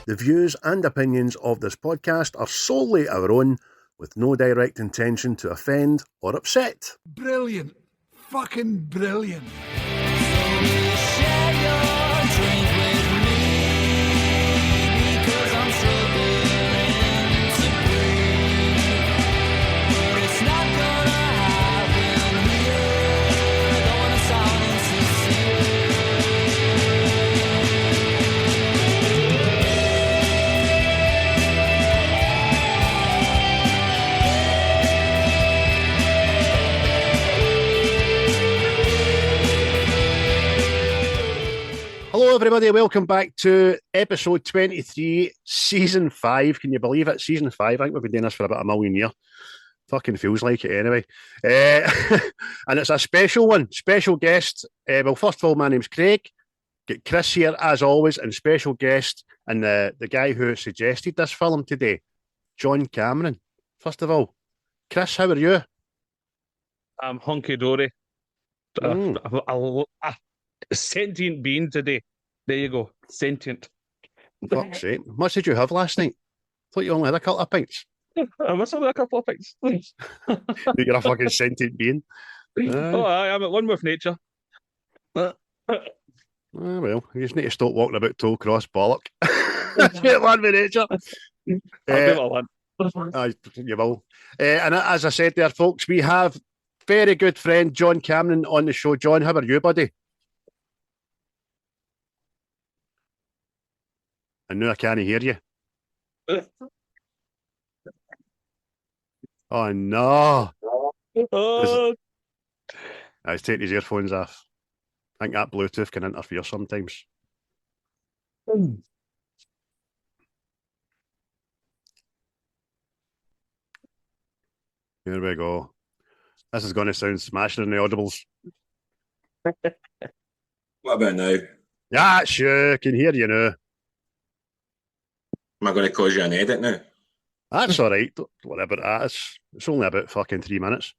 The views and opinions of this podcast are solely our own, with no direct intention to offend or upset. Brilliant. Fucking brilliant. Hello everybody, welcome back to episode 23, season 5. Can you believe it? Season 5. I think we've been doing this for about a million years. Fucking feels like it anyway. And it's a special one, special guest. Well, first of all, my name's Craig. Get Chris here as always, and special guest, and the guy who suggested this film today, John Cameron. First of all, Chris, how are you? I'm hunky-dory. Sentient being today. There you go. Sentient. Fuck's sake. How much did you have last night? Thought you only had a couple of pints. I must have had a couple of pints. You're a fucking sentient being. Oh, I'm at one with nature. Well, you just need to stop walking about toe-cross bollock. Get one with nature. I'll do what I want. You will. And as I said there, folks, we have very good friend John Cameron on the show. John, how are you, buddy? And now I can't hear you. Oh, no. Oh. He's taking his earphones off. I think that Bluetooth can interfere sometimes. Here we go. This is going to sound smashing in the audibles. What about now? Yeah, sure. Can hear you now. Am I going to cause you an edit now? That's all right. Whatever that is. It's only about fucking 3 minutes.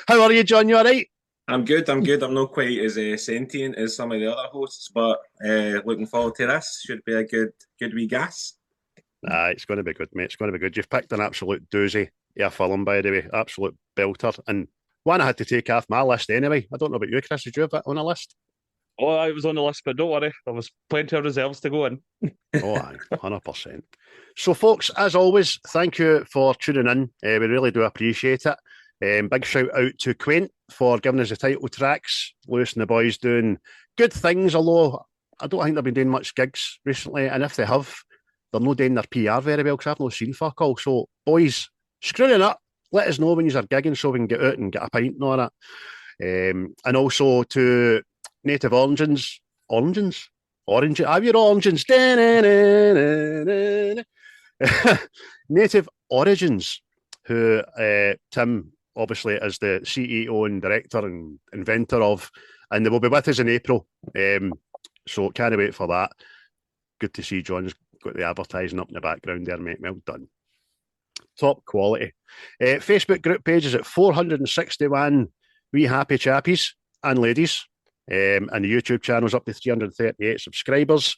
How are you, John? You all right? I'm good. I'm not quite as sentient as some of the other hosts, but looking forward to this. Should be a good wee gas. It's going to be good, mate. It's going to be good. You've picked an absolute doozy of a film, by the way. Absolute belter. And one I had to take off my list anyway. I don't know about you, Chris. Did you have that on a list? Oh, I was on the list, but don't worry. There was plenty of reserves to go in. Oh, aye, 100%. So, folks, as always, thank you for tuning in. We really do appreciate it. Big shout out to Quint for giving us the title tracks. Lewis and the boys doing good things, although I don't think they've been doing much gigs recently. And if they have, they're not doing their PR very well because I've not seen fuck all. So, boys, screwing up. Let us know when you're gigging so we can get out and get a pint and all that. And also to Native Oranges. Orange. Have your oranges. Native Origins, who Tim obviously is the CEO and director and inventor of, and they will be with us in April. So can't wait for that. Good to see John's got the advertising up in the background there, mate. Well done. Top quality. Facebook group page is at 461 wee happy chappies and ladies. And the YouTube channel's up to 338 subscribers.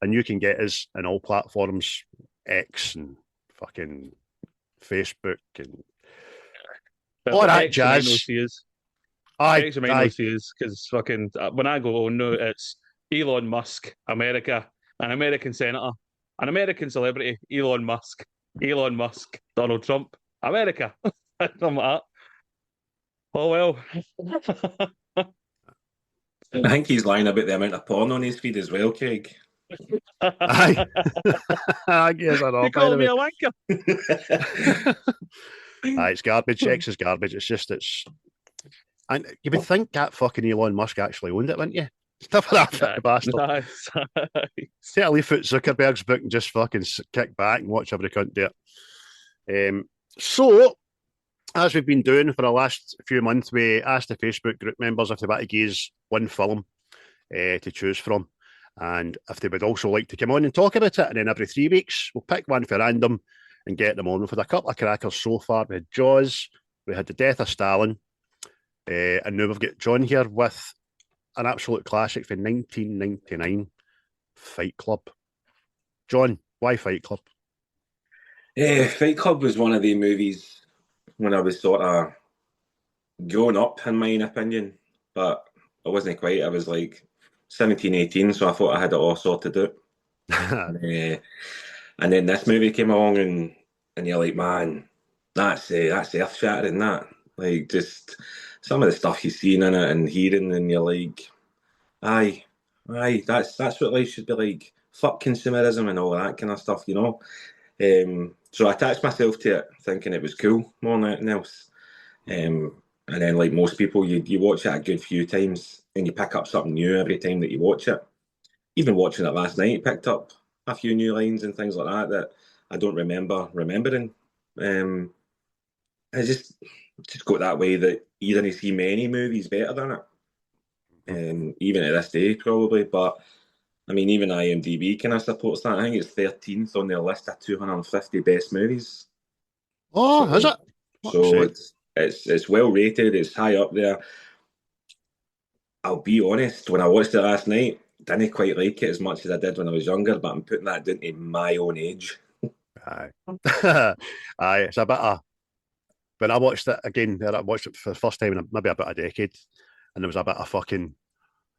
And you can get us on all platforms, X and fucking Facebook and all that jazz. Aye, because fucking when I go, oh no, it's Elon Musk, America, an American senator, an American celebrity, Elon Musk, Donald Trump, America. Something like that. Oh well. I think he's lying about the amount of porn on his feed as well, Craig. Aye. I guess I know. You call me a wanker? Aye, it's garbage. X is garbage. It's. And you would think that fucking Elon Musk actually owned it, wouldn't you? Stuff like that, bastard. Nice. Take a leaf at Zuckerberg's book and just fucking kick back and watch every cunt do it. So, as we've been doing for the last few months, we asked the Facebook group members if they want to give us one film to choose from, and if they would also like to come on and talk about it. And then every 3 weeks, we'll pick one for random and get them on. We've had a couple of crackers so far. We had Jaws, we had The Death of Stalin, and now we've got John here with an absolute classic from 1999, Fight Club. John, why Fight Club? Fight Club was one of the movies when I was sort of growing up, in my opinion, but I wasn't quite. I was like 17, 18, so I thought I had it all sorted out. And then this movie came along, and you're like, man, that's earth shattering. That, like, just some of the stuff you've seen in it and hearing, and you're like, aye, that's what life should be like. Fuck consumerism and all that kind of stuff, you know. So I attached myself to it, thinking it was cool more than anything else. And then, like most people, you watch it a good few times, and you pick up something new every time that you watch it. Even watching it last night, picked up a few new lines and things like that I don't remember remembering. I just got that way that you didn't see many movies better than it. Even at this day, probably. But I mean, even IMDb kind of supports that. I think it's 13th on their list of 250 best movies. Oh, so, is it? So it's well rated. It's high up there. I'll be honest. When I watched it last night, didn't quite like it as much as I did when I was younger. But I'm putting that down to my own age. Aye, aye. It's a bit of when I watched it again. I watched it for the first time in maybe about a decade, and there was a bit of fucking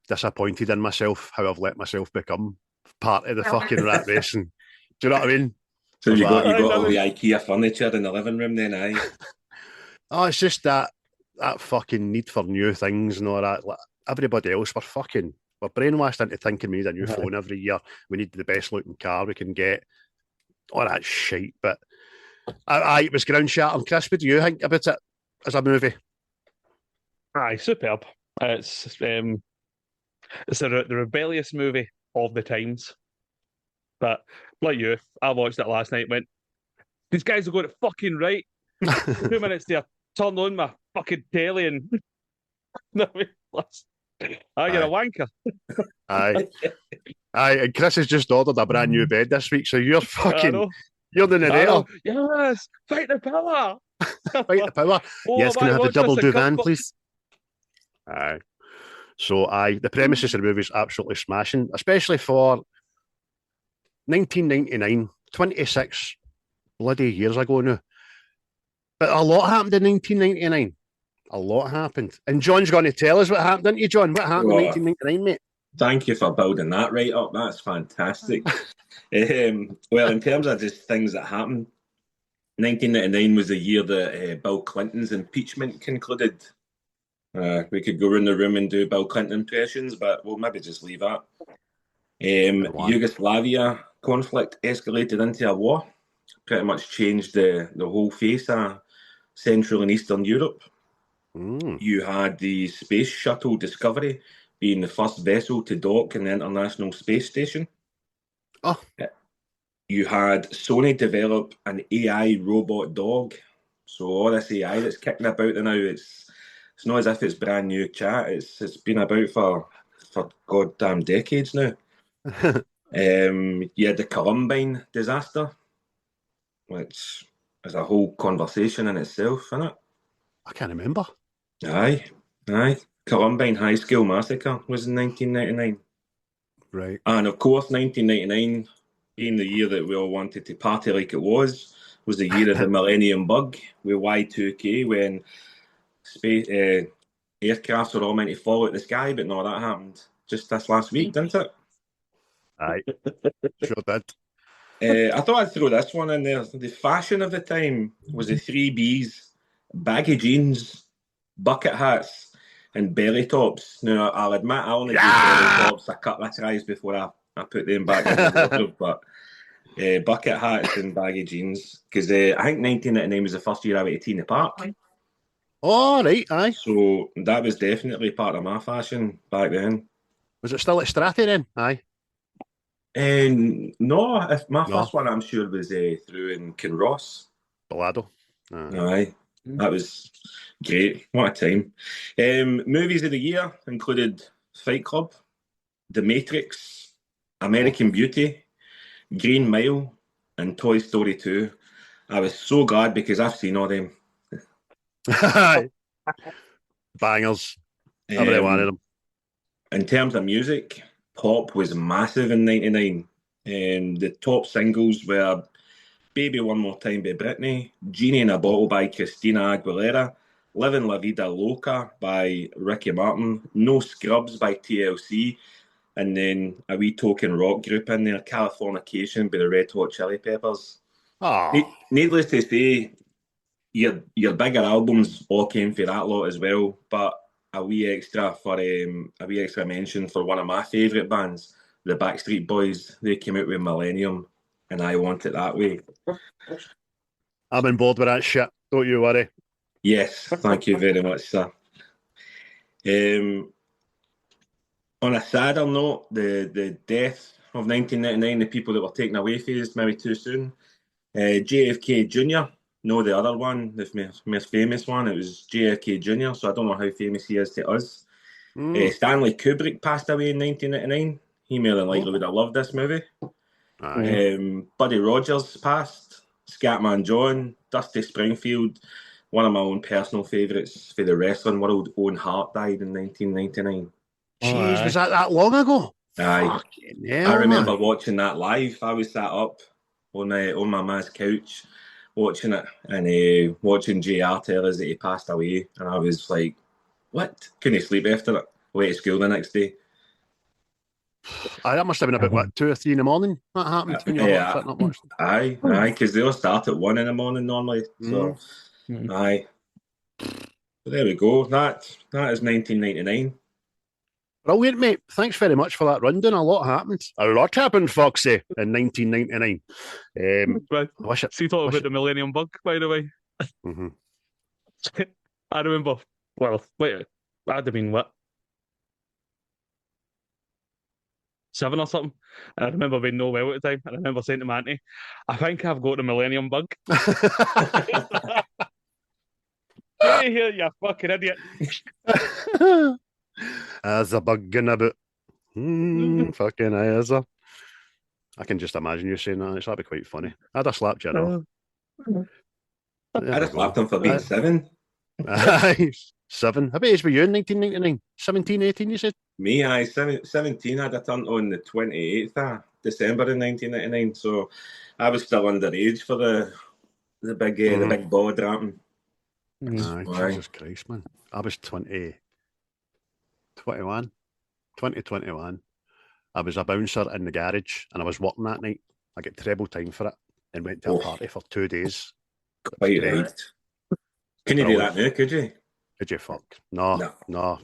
disappointed in myself how I've let myself become part of the fucking rat racing. Do you know what I mean? So you got all the IKEA furniture in the living room then, aye? Oh, it's just that fucking need for new things and all that. Like, everybody else, we're brainwashed into thinking we need a new phone every year. We need the best looking car we can get. All that shit. But it was ground shattering. Chris, what do you think about it as a movie? Aye, superb. It's the rebellious movie of the times. But like you, I watched it last night and went, these guys are going it fucking right. 2 minutes there, turn on my fucking telly and you're a wanker. Aye. Aye, and Chris has just ordered a brand new bed this week, so you're you're the narrator. Yes, fight the power. Fight the power. Yes, can I have the double divan, please? Aye. So, the premises of the movie is absolutely smashing, especially for 1999, 26 bloody years ago now. But a lot happened in 1999. A lot happened. And John's going to tell us what happened, didn't you, John? What happened in 1999, mate? Thank you for building that right up. That's fantastic. Well, in terms of just things that happened, 1999 was the year that Bill Clinton's impeachment concluded. We could go around the room and do Bill Clinton impressions, but we'll maybe just leave that. Yugoslavia conflict escalated into a war. Pretty much changed the whole face of Central and Eastern Europe. You had the Space Shuttle Discovery being the first vessel to dock in the International Space Station. Oh. You had Sony develop an AI robot dog. So all this AI that's kicking about now, it's not as if it's brand new chat. It's been about for goddamn decades now. You had the Columbine disaster, which is a whole conversation in itself, isn't it? I can't remember. Aye. Columbine High School Massacre was in 1999. Right. And of course, 1999, being the year that we all wanted to party like it was the year of the Millennium Bug with Y2K, when space aircrafts were all meant to fall out the sky, but no, that happened just this last week, didn't it? Aye. Sure did. I thought I'd throw this one in there. The fashion of the time was the 3Bs, baggy jeans, bucket hats, and belly tops. Now, I'll admit I only do belly tops a couple of tries before I put them back in the wardrobe, but bucket hats and baggy jeans, because I think 1999 was the first year I went to Teena Park. Oh, right, aye. So that was definitely part of my fashion back then. Was it still at Strathy then? Aye. No, my first one, I'm sure, was through in Kinross. Balado. Aye. That was great. What a time. Movies of the year included Fight Club, The Matrix, American Beauty, Green Mile, and Toy Story 2. I was so glad because I've seen all them. Bangers. Every one of them. In terms of music, pop was massive in '99. The top singles were Baby One More Time by Britney, Genie in a Bottle by Christina Aguilera, Living La Vida Loca by Ricky Martin, No Scrubs by TLC, and then a wee token rock group in there, Californication by the Red Hot Chili Peppers. Oh, Needless to say, your bigger albums all came for that lot as well, but a wee extra mention for one of my favourite bands, the Backstreet Boys. They came out with Millennium, and I Want It That Way. I'm on board with that shit. Don't you worry. Yes, thank you very much, sir. On a sadder note, the death of 1999, the people that were taken away from us maybe too soon. JFK Jr., no, the other one, the most famous one, it was JFK Jr., so I don't know how famous he is to us. Stanley Kubrick passed away in 1999. He more than likely would have loved this movie. Buddy Rogers passed. Scatman John, Dusty Springfield, one of my own personal favourites for the wrestling world, Owen Hart, died in 1999. Jeez, was that long ago? Aye. Hell, I remember man. watching that live. I was sat up on my ma's couch watching it and watching JR tell us that he passed away. And I was like, what? Couldn't sleep after it. Went to school the next day. That must have been about, what, 2 or 3 in the morning that happened when you were sitting up watching? Aye, because they all start at 1 in the morning normally. So, aye. But there we go. That is 1999. Brilliant, mate. Thanks very much for that rundown. A lot happened. A lot happened, Foxy, in 1999. See, talk about the Millennium Bug, by the way. I remember, well, wait, I'd have been what? 7 or something. And I remember being no well at the time. And I remember saying to my auntie, I think I've got the Millennium Bug. Get here, you fucking idiot. As a bug in a boot. Fucking is a. I can just imagine you saying that. That'd be quite funny. I'd have slapped you off. I'd have slapped him for being 7. 7. How about age were you in 1999? 17, 18, you said? Me, 17. I'd have turned on the 28th of December in 1999. So I was still underage for the big ball rapping. Jesus Christ, man. I was 21. I was a bouncer in the garage and I was working that night. I get treble time for it and went to a party for 2 days. Quite right. Can you do that now, could you? Could you fuck? No,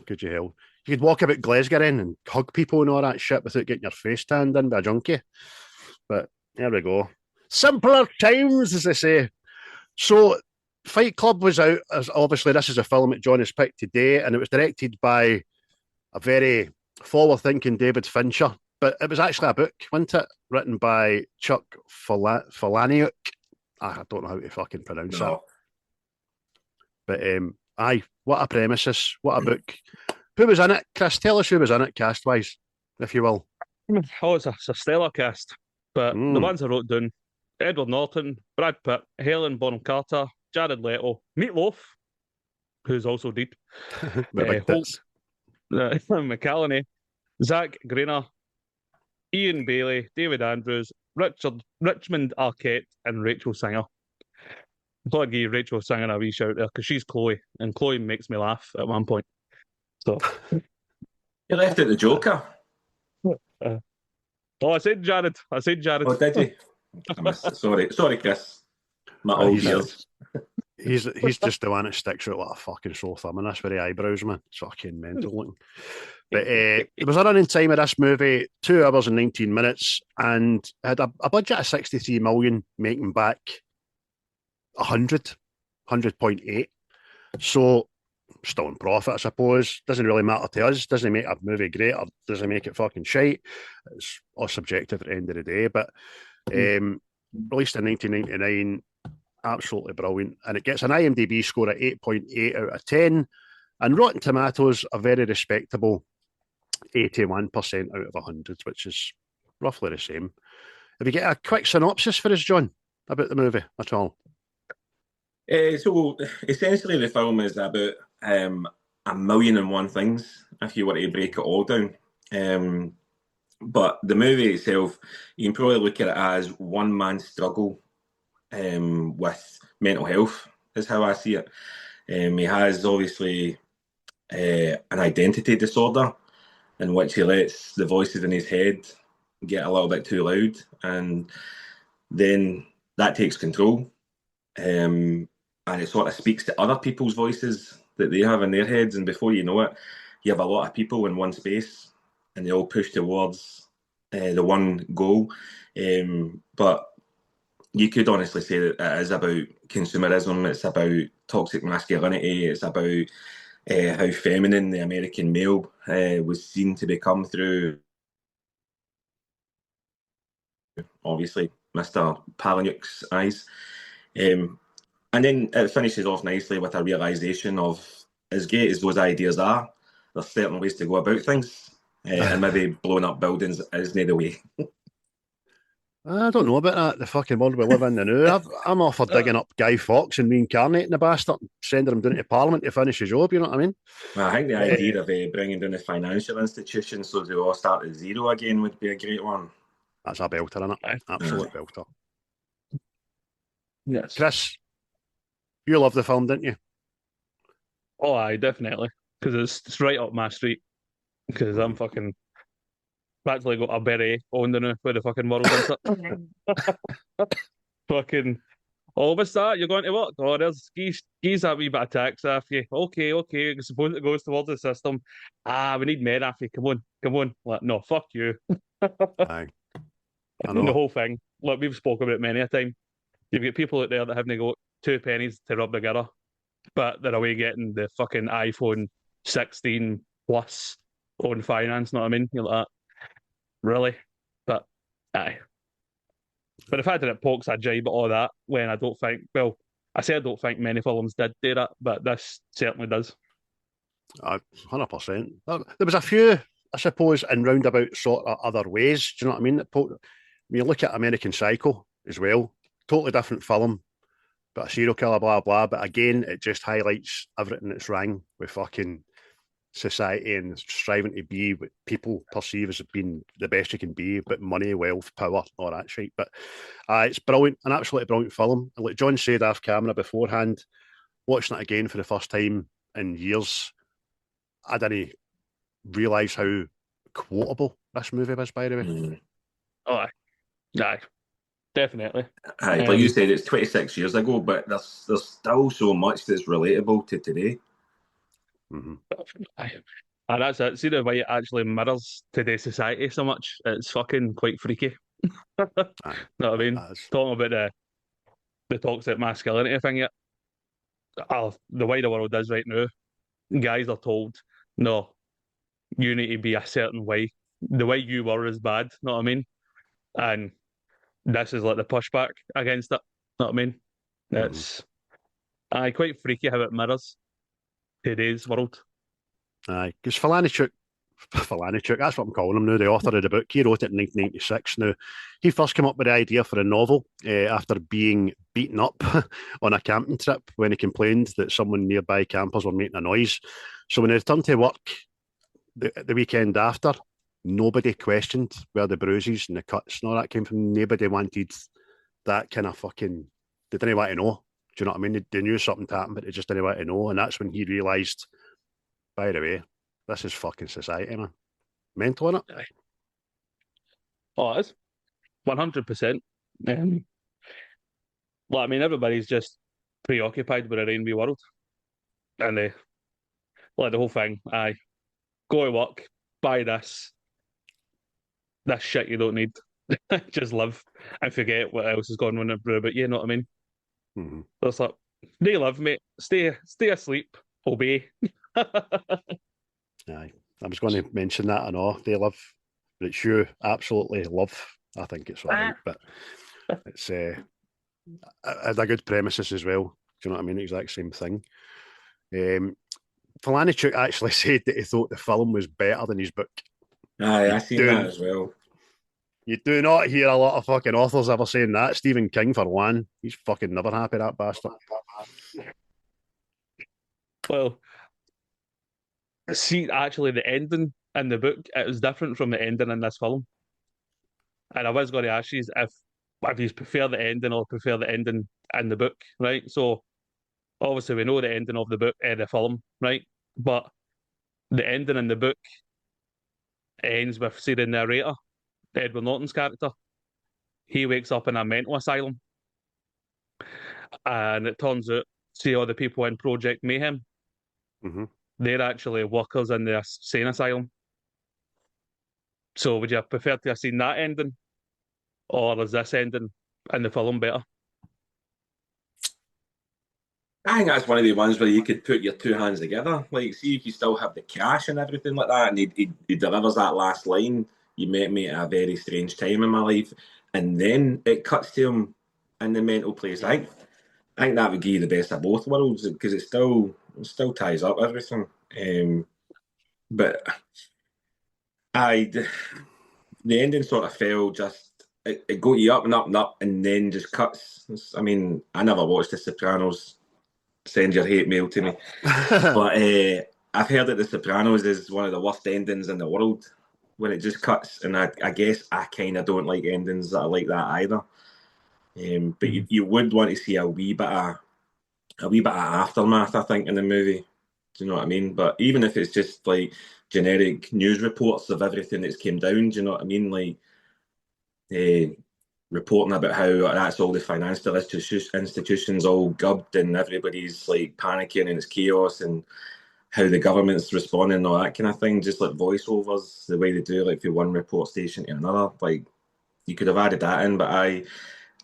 could you hell? You could walk about Glasgow and hug people and all that shit without getting your face tanned in by a junkie. But there we go. Simpler times, as they say. So Fight Club was out, as obviously this is a film that John has picked today, and it was directed by a very forward-thinking David Fincher, but it was actually a book, wasn't it? Written by Chuck Palahniuk. I don't know how to fucking pronounce that. But aye, what a premises, what a book. Who was in it? Chris, tell us who was in it cast-wise, if you will. Oh, it's a stellar cast, but the ones I wrote down, Edward Norton, Brad Pitt, Helen Bonham-Carter, Jared Leto, Meatloaf, who's also dead, Holt, McCallaney, Zach Grenier, Ian Bailey, David Andrews, Richmond Arquette, and Rachel Singer. I thought I'd give Rachel Singer a wee shout there because she's Chloe, and Chloe makes me laugh at one point. So you left out the Joker. I said Jared. Oh, did you? Sorry, Chris. My old ears. He's just the one that sticks out like a fucking sore thumb, and that's for the eyebrows, man. It's fucking mental looking. But it was a running time of this movie, 2 hours and 19 minutes, and had a budget of 63 million, making back 100.8. So still in profit, I suppose. Doesn't really matter to us. Doesn't make a movie great or doesn't make it fucking shite. It's all subjective at the end of the day. But released in 1999, absolutely brilliant. And it gets an ImDb score of 8.8 out of 10. And Rotten Tomatoes, a very respectable 81% out of 100, which is roughly the same. Have you got a quick synopsis for us, John, about the movie at all? So essentially the film is about 1,000,001 things, if you were to break it all down. But the movie itself, you can probably look at it as one man's struggle with mental health, is how I see it. He has obviously an identity disorder in which he lets the voices in his head get a little bit too loud, and then that takes control. And it sort of speaks to other people's voices that they have in their heads, and before you know it, you have a lot of people in one space, and they all push towards the one goal. But you could honestly say that it is about consumerism. It's about toxic masculinity. It's about how feminine the American male was seen to become through, obviously, Mr. Palahniuk's eyes. And then it finishes off nicely with a realisation of, as great as those ideas are, there's certain ways to go about things, and maybe blowing up buildings isn't the way. I don't know about that. The fucking world we live in now. I'm all for digging up Guy Fawkes and reincarnating the bastard, sending him down to Parliament to finish his job. You know what I mean? I think the idea of bringing down the financial institutions so they all start at zero again would be a great one. That's a belter, isn't it? Absolute belter. Yes. Chris, you loved the film, didn't you? Oh, aye, definitely. Because it's right up my street. Because I'm fucking actually got a beret on the now for the fucking world and fucking all of a sudden you're going to work. Oh, there's skis a wee bit of tax off you. Okay. I suppose it goes towards the system. We need men off you. Come on. Like, no, fuck you. Aye. I The know. whole thing. Look, we've spoken about it many a time. You've got people out there that haven't got 2 pennies to rub together, but they're away getting the fucking iPhone 16 plus on finance, know what I mean? You're like, really? But, aye. But the fact that it pokes a jibe at all that, when I don't think, well, I say I don't think many films did do that, but this certainly does. 100%. There was a few, I suppose, in roundabout sort of other ways. Do you know what I mean? When you look at American Psycho as well, totally different film, but a serial killer, blah, blah. But again, it just highlights everything that's wrong with fucking society and striving to be what people perceive as being the best you can be, but money, wealth, power, all that shit. But it's brilliant, an absolutely brilliant film. And like John said off camera beforehand, watching it again for the first time in years, I didn't realise how quotable this movie was, by the way. Oh, aye. Definitely. Aye, like you said, it's 26 years ago, but there's still so much that's relatable to today. Mm-hmm. And that's it. See the way it actually mirrors today's society so much. It's fucking quite freaky. Know what I mean? Talking about the toxic masculinity thing yet. The way the world is right now, guys are told, no, you need to be a certain way. The way you were is bad, know what I mean? And this is like the pushback against it, know what I mean? It's quite freaky how it mirrors today's world. Aye, because Falanichuk, that's what I'm calling him now, the author of the book, he wrote it in 1996. Now, he first came up with the idea for a novel after being beaten up on a camping trip when he complained that someone nearby campers were making a noise. So when he returned to work the weekend after, nobody questioned where the bruises and the cuts and all that came from. Nobody wanted that kind of fucking, they didn't want to know. Do you know what I mean? They knew something happened, but they just didn't want to know. And that's when he realised, by the way, this is fucking society, man. Mental, innit? Oh, it is. 100%. Well, I mean, everybody's just preoccupied with their own wee world. And they, like the whole thing, go to work, buy this shit you don't need. Just live and forget what else is going on about you, know what I mean? Mm-hmm. So it's like, they live, mate. Stay asleep, obey. Aye. I was going to mention that and all. They live, but it's you absolutely love. I think it's all right, but it's a good premises as well. Do you know what I mean? Exact same thing. Falanichuk actually said that he thought the film was better than his book. Aye, I seen that as well. You do not hear a lot of fucking authors ever saying that. Stephen King, for one, he's fucking never happy, that bastard. Well, see, actually, the ending in the book, it was different from the ending in this film. And I was going to ask you if you prefer the ending or prefer the ending in the book, right? So obviously we know the ending of the book, the film, right? But the ending in the book ends with, see, the narrator, Edward Norton's character. He wakes up in a mental asylum, and it turns out, see, all the people in Project Mayhem, they're actually workers in the insane asylum. So would you prefer to have seen that ending, or is this ending in the film better? I think that's one of the ones where you could put your two hands together. Like, see if you still have the cash and everything like that, and he delivers that last line, "You met me at a very strange time in my life," and then it cuts to him in the mental place. I think that would give you the best of both worlds, because it still ties up everything. But the ending sort of fell just, it got you up and up and up, and then just cuts. I mean, I never watched The Sopranos. Send your hate mail to me. But I've heard that The Sopranos is one of the worst endings in the world when it just cuts, and I guess I kind of don't like endings that are like that either. But you would want to see a wee bit of aftermath, I think, in the movie. Do you know what I mean? But even if it's just like generic news reports of everything that's came down, do you know what I mean? Like reporting about how that's all the financial institutions all gubbed and everybody's like panicking and it's chaos, and how the government's responding and all that kind of thing. Just like voiceovers, the way they do, like from one report station to another. Like, you could have added that in, but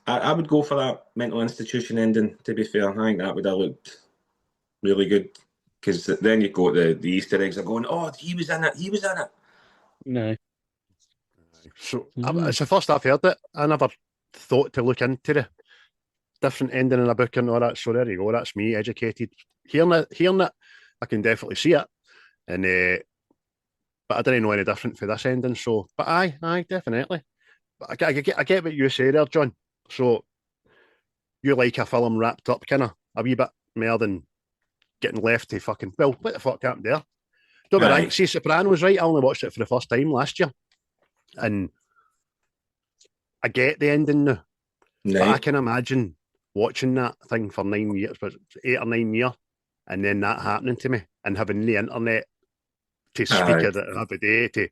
I would go for that mental institution ending, to be fair. I think that would have looked really good, because then you go to the Easter eggs are going, oh, he was in it. No. So it's the first I've heard it. I never thought to look into the different ending in a book and all that. So there you go. That's me, educated. Hearing it, I can definitely see it. And but I didn't know any different for this ending. So, but aye, definitely. But I get what you say there, John. So you like a film wrapped up, kind of a wee bit more than getting left to fucking, well, what the fuck happened there? Don't be right. See, Sopranos, right? I only watched it for the first time last year. And I get the ending now. But I can imagine watching that thing for 9 years, but 8 or 9 years, and then that happening to me, and having the internet to speak at it every day to,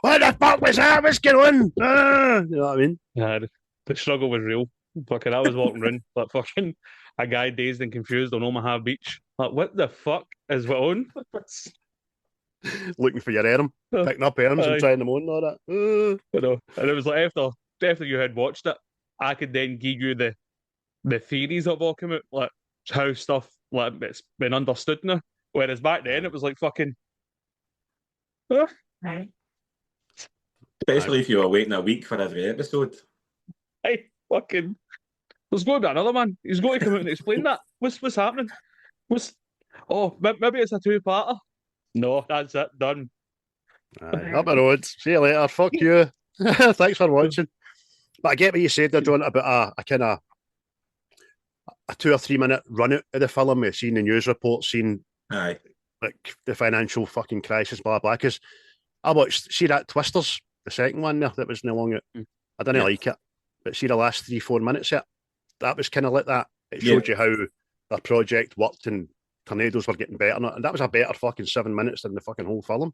what the fuck was that? What's going on? You know what I mean? Yeah, the struggle was real. Fucking, I was walking around like fucking a guy dazed and confused on Omaha Beach. Like, what the fuck is going on? Looking for your arm, picking up arms and trying them on and all that. I know. And it was like after you had watched it, I could then give you the theories that have all come out, like how stuff like it's been understood now. Whereas back then it was like fucking. Especially if you were waiting a week for every episode. Hey, fucking. There's going to be another man. He's going to come out and explain that. What's happening? Maybe it's a two-parter. No, that's it. Done. Up the road. See you later. Fuck you. Thanks for watching. But I get what you said there, John, about a kind of a 2 or 3 minute run out of the film, seeing the news reports, seeing like the financial fucking crisis, blah blah. Because I watched, see that Twisters, the second one there that was no longer. I didn't like it, but see the last 3-4 minutes of it, that was kind of like that. It showed you how their project worked and tornadoes were getting better, and that was a better fucking 7 minutes than the fucking whole film.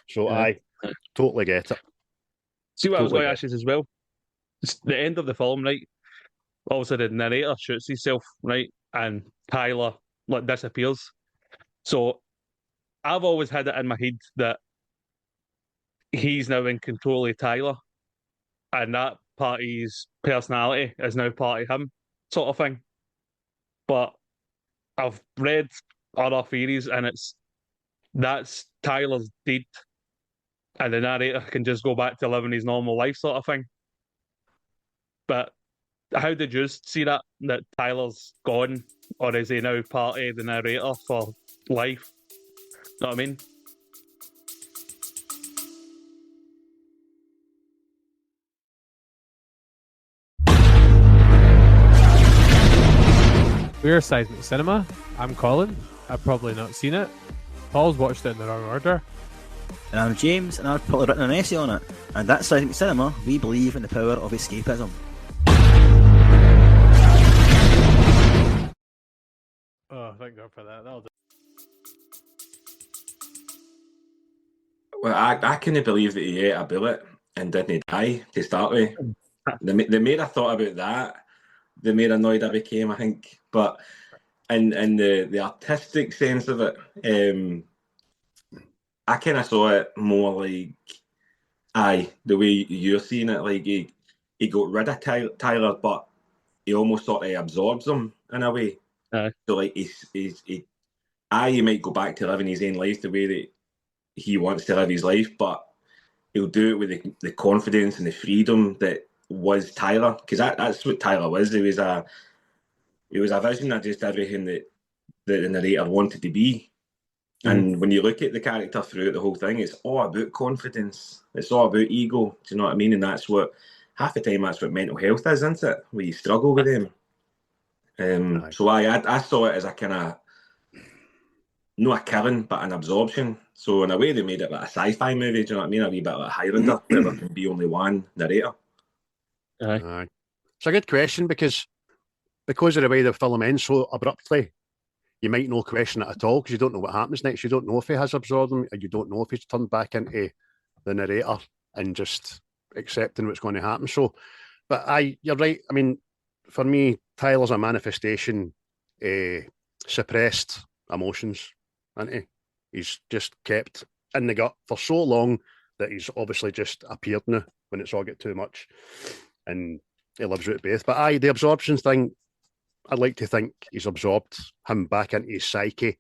So I totally get it. See what I was going to ask you as well? It's the end of the film, right? Obviously the narrator shoots himself, right? And Tyler like disappears. So I've always had it in my head that he's now in control of Tyler, and that part of his personality is now part of him, sort of thing. But I've read other theories, and that's Tyler's dead, and the narrator can just go back to living his normal life, sort of thing. But how did you see that Tyler's gone, or is he now part of the narrator for life? Know what I mean? We're Seismic Cinema. I'm Colin. I've probably not seen it. Paul's watched it in the wrong order. And I'm James, and I've probably written an essay on it. And at Seismic Cinema, we believe in the power of escapism. Oh, thank God for that. That'll do. Well, I couldn't believe that he ate a bullet and didn't die to start with. The more I thought about that, the more annoyed I became, I think. But in the artistic sense of it, I kind of saw it more like, the way you're seeing it, like he got rid of Tyler, but he almost sort of absorbs him in a way. So like he might go back to living his own life the way that he wants to live his life, but he'll do it with the confidence and the freedom that was Tyler, because that's what Tyler was. He was a vision of just everything that the narrator wanted to be. And when you look at the character throughout the whole thing, it's all about confidence. It's all about ego. Do you know what I mean? And that's what, half the time, that's what mental health is, isn't it? Where you struggle with them. So I saw it as a kind of, not a killing, but an absorption. So in a way, they made it like a sci-fi movie. Do you know what I mean? A wee bit like Highlander, where there can be only one narrator. Aye. It's a good question because of the way the film ends so abruptly, you might not question it at all because you don't know what happens next. You don't know if he has absorbed him, or you don't know if he's turned back into the narrator and just accepting what's going to happen. So, but you're right. I mean, for me, Tyler's a manifestation, suppressed emotions, isn't he? He's just kept in the gut for so long that he's obviously just appeared now when it's all get too much, and he lives with both. But the absorption thing, I'd like to think he's absorbed him back into his psyche,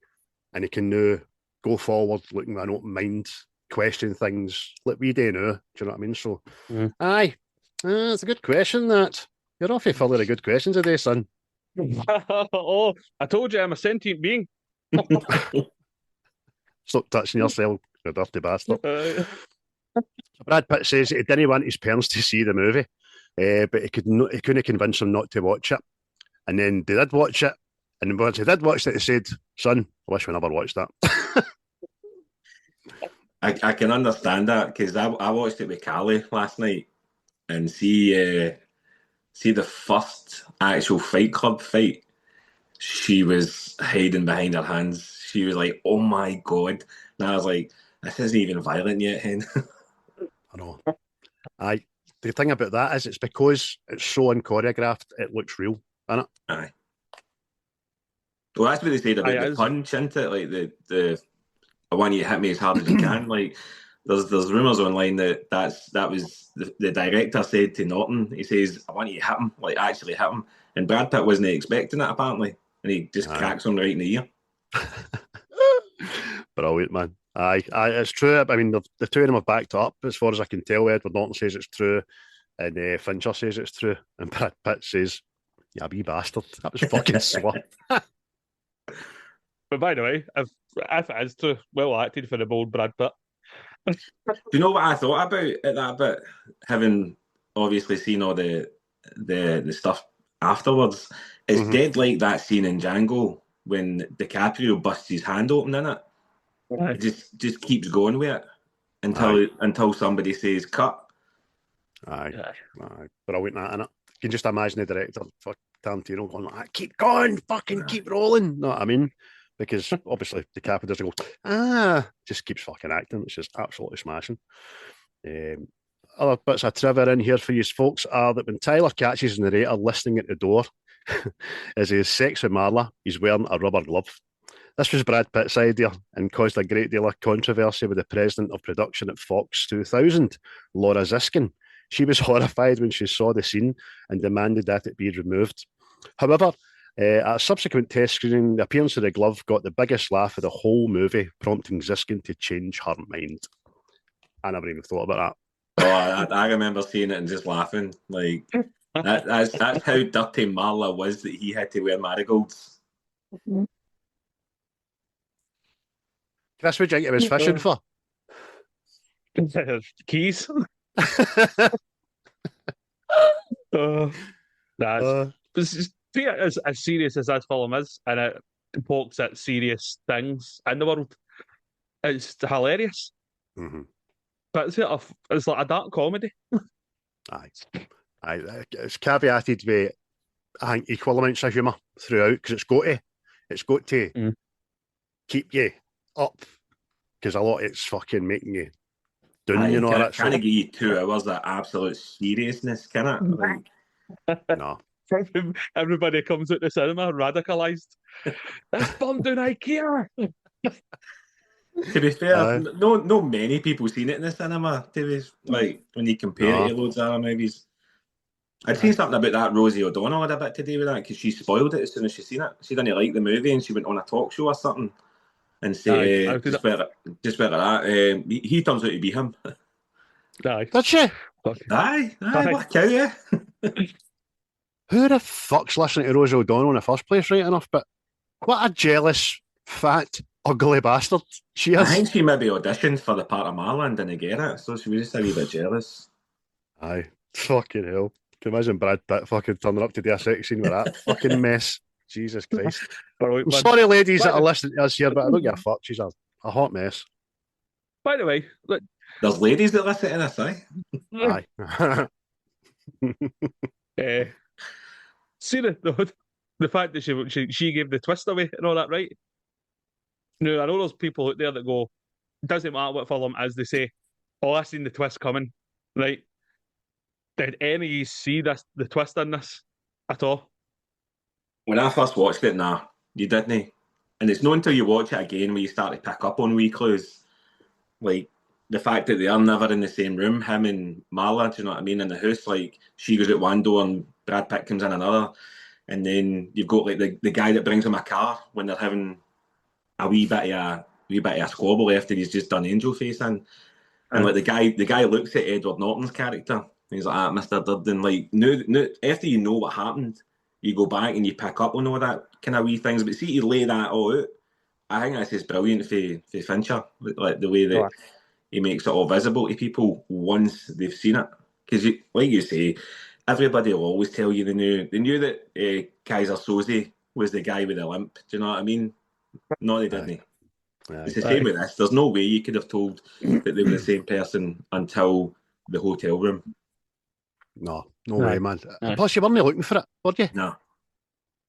and he can now go forward looking with an open mind, question things like we do now. Do you know what I mean? So, it's a good question. That you're awfully full of good questions today, son. Oh, I told you I'm a sentient being. Stop touching yourself, you dirty bastard. Brad Pitt says he didn't want his parents to see the movie, but he couldn't convince them not to watch it. And then they did watch it, and once they did watch it, they said, "Son, I wish we never watched that." I can understand that because I watched it with Callie last night, and see the first actual Fight Club fight. She was hiding behind her hands. She was like, "Oh my God!" And I was like, "This isn't even violent yet, hen." I know. The thing about that is, it's because it's so unchoreographed, it looks real, isn't it? Aye. Well, that's what they said about the punch, isn't it? Like the I want you to hit me as hard as you can. Like there's rumours online that was the director said to Norton. He says, "I want you to hit him, like actually hit him." And Brad Pitt wasn't expecting it apparently, and he just cracks him right in the ear. Brilliant, man. It's true. I mean, the two of them have backed up as far as I can tell. Edward Norton says it's true, and Fincher says it's true, and Brad Pitt says, "Yeah, wee bastard, that was fucking swap." But by the way, if it is true, well acted for the bold Brad Pitt. Do you know what I thought about at that bit? Having obviously seen all the stuff afterwards, it's dead like that scene in Django when DiCaprio busts his hand open in it. It just keeps going with it until somebody says cut. Brilliant that, innit? You can just imagine the director, fuck Tarantino, going like, "Keep going, fucking keep rolling." Know what I mean? Because obviously DiCaprio doesn't go, just keeps fucking acting. It's just absolutely smashing. Other bits of trivia in here for you folks are that when Tyler catches the narrator listening at the door as he has sex with Marla, he's wearing a rubber glove. This was Brad Pitt's idea and caused a great deal of controversy with the president of production at Fox 2000, Laura Ziskin. She was horrified when she saw the scene and demanded that it be removed. However, at a subsequent test screening, the appearance of the glove got the biggest laugh of the whole movie, prompting Ziskin to change her mind. I never even thought about that. I remember seeing it and just laughing. Like that's how dirty Marla was that he had to wear marigolds. Chris, what do you think he was fishing for? Keys. As serious as that film is, and it pokes at serious things in the world, it's hilarious. Mm-hmm. But it's like a dark comedy. Aye. It's caveated with, I think, equal amounts of humour throughout, because it's got to keep you up, because a lot it's fucking making you down, you know. Can I give you 2 hours of absolute seriousness, can it? Like, no. Everybody comes out the cinema radicalised. That's burnt down IKEA. to be fair, no many people seen it in the cinema. To be like, when you compare it to loads of other movies, I'd seen something about that. Rosie O'Donnell had a bit to do with that, because she spoiled it as soon as she seen it. She didn't like the movie, and she went on a talk show or something and said, just better that. He turns out to be him. Aye. Did she? Aye, what a cow, yeah. Who the fuck's listening to Rosie O'Donnell in the first place, right enough? But what a jealous, fat, ugly bastard she is. I think she maybe auditioned for the part of Marla and didn't get it, so she was just a wee bit jealous. Aye, fucking hell. Can you imagine Brad Pitt fucking turning up to do a sex scene with that fucking mess? Jesus Christ. I'm sorry, ladies, that are listening to us here, but I don't give a fuck. She's a hot mess. By the way, look, there's ladies that listen to this, aye? See the fact that she gave the twist away and all that, right? No, I know there's people out there that go, doesn't matter what film, as they say, oh, I seen the twist coming, right? Did any of you see the twist in this at all? When I first watched it, nah, you didn't. And it's not until you watch it again where you start to pick up on wee clues. Like, the fact that they are never in the same room, him and Marla, do you know what I mean, in the house, like, she goes out one door and Brad Pitt comes in another. And then you've got, like, the guy that brings him a car when they're having a wee bit of a squabble after he's just done Angel Face in. And, like, the guy looks at Edward Norton's character, and he's like, Mr. Durden, like, no, after you know what happened, you go back and you pick up on all that kind of wee things. But see, you lay that all out, I think that's just brilliant for Fincher, like the way that he makes it all visible to people once they've seen it. Because, like you say, everybody will always tell you they knew that Kaiser Soze was the guy with the limp. Do you know what I mean? No, they didn't. It's the same with this. There's no way you could have told that they were the same person until the hotel room. No way, man. Plus, you weren't looking for it, were you? No.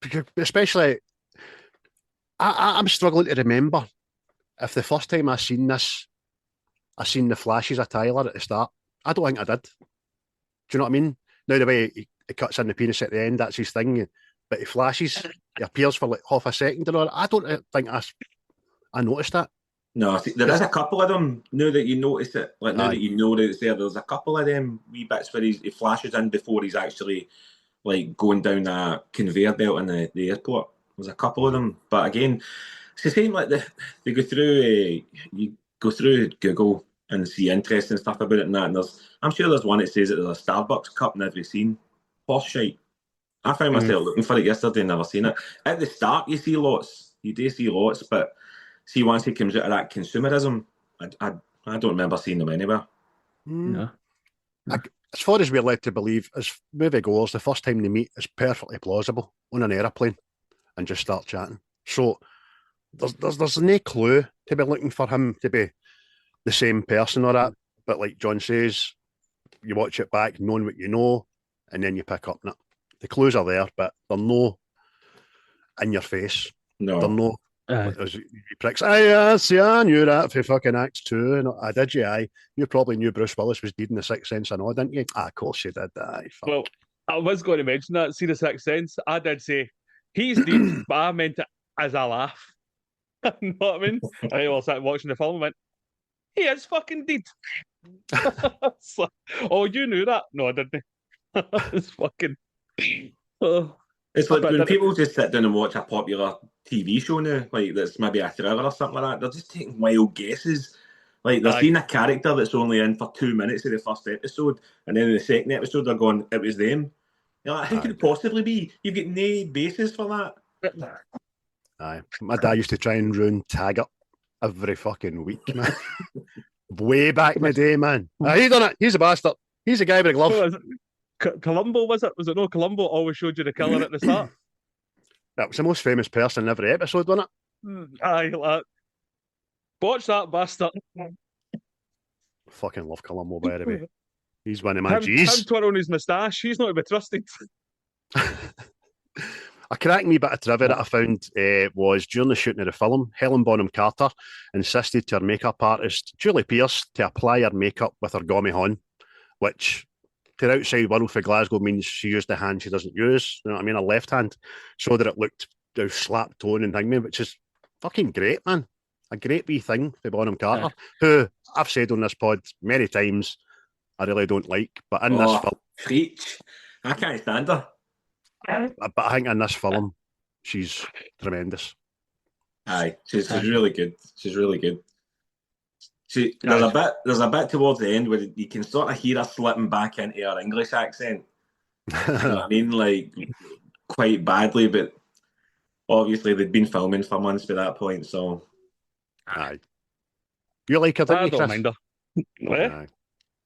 Because especially, I'm struggling to remember if the first time I seen this, I seen the flashes of Tyler at the start. I don't think I did. Do you know what I mean? Now, the way he cuts in the penis at the end, that's his thing. But he flashes, he appears for like half a second and all. I don't think I noticed that. No, see, there is a couple of them, now that you notice it, like now that you know that it's there, there's a couple of them wee bits where he flashes in before he's actually like going down a conveyor belt in the airport. There's a couple of them. But again, it's the same, like they go through, you go through Google and see interesting stuff about it and that, and I'm sure there's one that says that there's a Starbucks cup in every scene. Horse shite. I found myself looking for it yesterday and never seen it. At the start, you do see lots, but see, once he comes out of that consumerism, I don't remember seeing them anywhere. No. As far as we're led to believe, as movie goers, the first time they meet is perfectly plausible on an aeroplane and just start chatting. So there's no clue to be looking for him to be the same person or that. But like John says, you watch it back, knowing what you know, and then you pick up on it. The clues are there, but they're no in your face. No. They're no. You pricks. I knew that for fucking Acts 2. And I did, aye. You probably knew Bruce Willis was dead in The Sixth Sense and all, didn't you? Of course you did, aye. Fuck. Well, I was going to mention that, see The Sixth Sense. I did say, he's dead, but I meant it as a laugh. You know what I mean? I was watching the film and went, he is fucking dead. Like, oh, you knew that? No, I didn't. It's fucking... It's like when people just sit down and watch a popular TV show now, like that's maybe a thriller or something like that, they're just taking wild guesses. Like they're seeing a character that's only in for 2 minutes of the first episode, and then in the second episode they're going, it was them. You're like, how could it possibly be? You've got no basis for that. Aye. My dad used to try and ruin Taggart every fucking week, man. Way back in the day, man. He done it. He's a bastard. He's a guy with a glove. Columbo, was it? Was it no? Columbo always showed you the killer at the start. That was the most famous person in every episode, wasn't it? Aye, like, watch that bastard. fucking love Columbo, by the way. He's one of my Him G's. twirling his moustache, he's not to be trusted. A cracking wee bit of trivia that I found was during the shooting of the film, Helen Bonham-Carter insisted to her makeup artist, Julie Pearce, to apply her makeup with her gommy hon, which to the outside world for Glasgow means she used the hand she doesn't use, you know what I mean, her left hand, so that it looked slap tone and thing, which is fucking great, man. A great wee thing for Bonham-Carter, who I've said on this pod many times, I really don't like, but in this film... Preach. I can't stand her. But I think in this film, she's tremendous. Aye, she's really good. She's really good. There's a bit towards the end where you can sort of hear her slipping back into her English accent. You know what I mean? Like, quite badly, but obviously they'd been filming for months by that point, so... Aye. You like her, don't you, Chris? I don't mind her. Aye.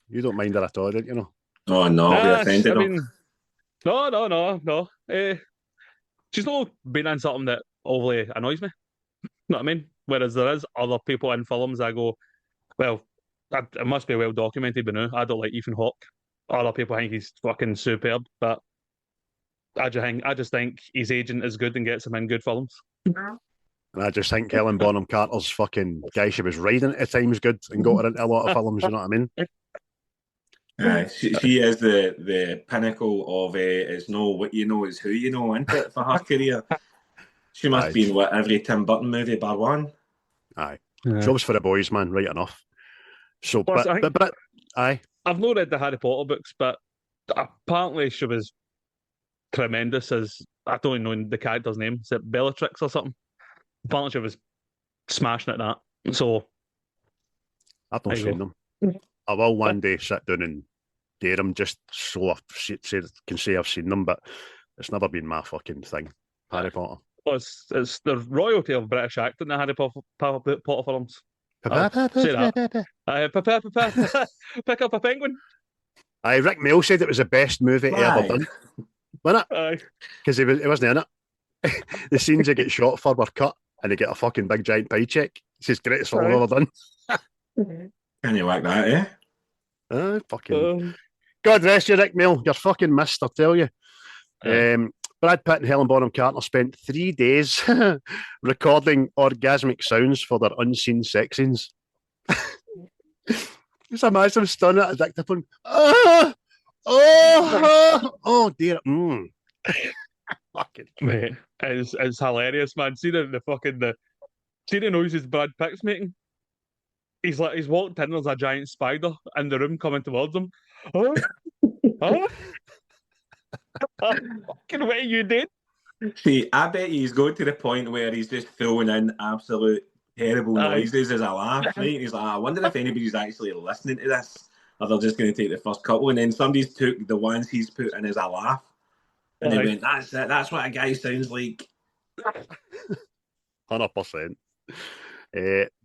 You don't mind her at all, don't you know? Oh, no, we offended her. No. She's not been in something that overly annoys me. You know what I mean? Whereas there is other people in films I go, well, it must be well documented by now. I don't like Ethan Hawke. Other people think he's fucking superb, but I just think his agent is good and gets him in good films. And I just think Helen Bonham-Carter's fucking guy she was riding at times good and got her into a lot of films, you know what I mean? She is the pinnacle of it's no what you know, is who you know, isn't it, for her career? She must be in every Tim Burton movie bar one. Aye. Jobs for the boys, man, right enough. So, Plus, but aye. I've not read the Harry Potter books, but apparently she was tremendous as, I don't even know the character's name, is it Bellatrix or something? Apparently she was smashing at that. So, I've not seen them. I will one day sit down and dare them just so I can say I've seen them, but it's never been my fucking thing. Harry Potter. Well, it's the royalty of British acting, the Harry Potter films. Say that. Pick up a penguin. Aye, Rick Mail said it was the best movie ever done. Wasn't it? Aye. Because he wasn't in it. The scenes he get shot for were cut and he get a fucking big giant paycheck. It's his greatest film ever done. Can you like that, Fucking... God rest you, Rick Mail. You're fucking missed, I tell you. Brad Pitt and Helen Bonham-Carter spent 3 days recording orgasmic sounds for their unseen sex scenes. Just imagine them stunning at a dictaphone. Oh dear. Fucking mate, it's hilarious, man. See the noises Brad Pitt's making. He's walked in, there's a giant spider in the room coming towards him. Fucking what you did? See, I bet he's going to the point where he's just throwing in absolute terrible noises as a laugh, right? He's like, I wonder if anybody's actually listening to this, or they're just going to take the first couple, and then somebody's took the ones he's put in as a laugh, and they went, that's it, that's what a guy sounds like. 100%.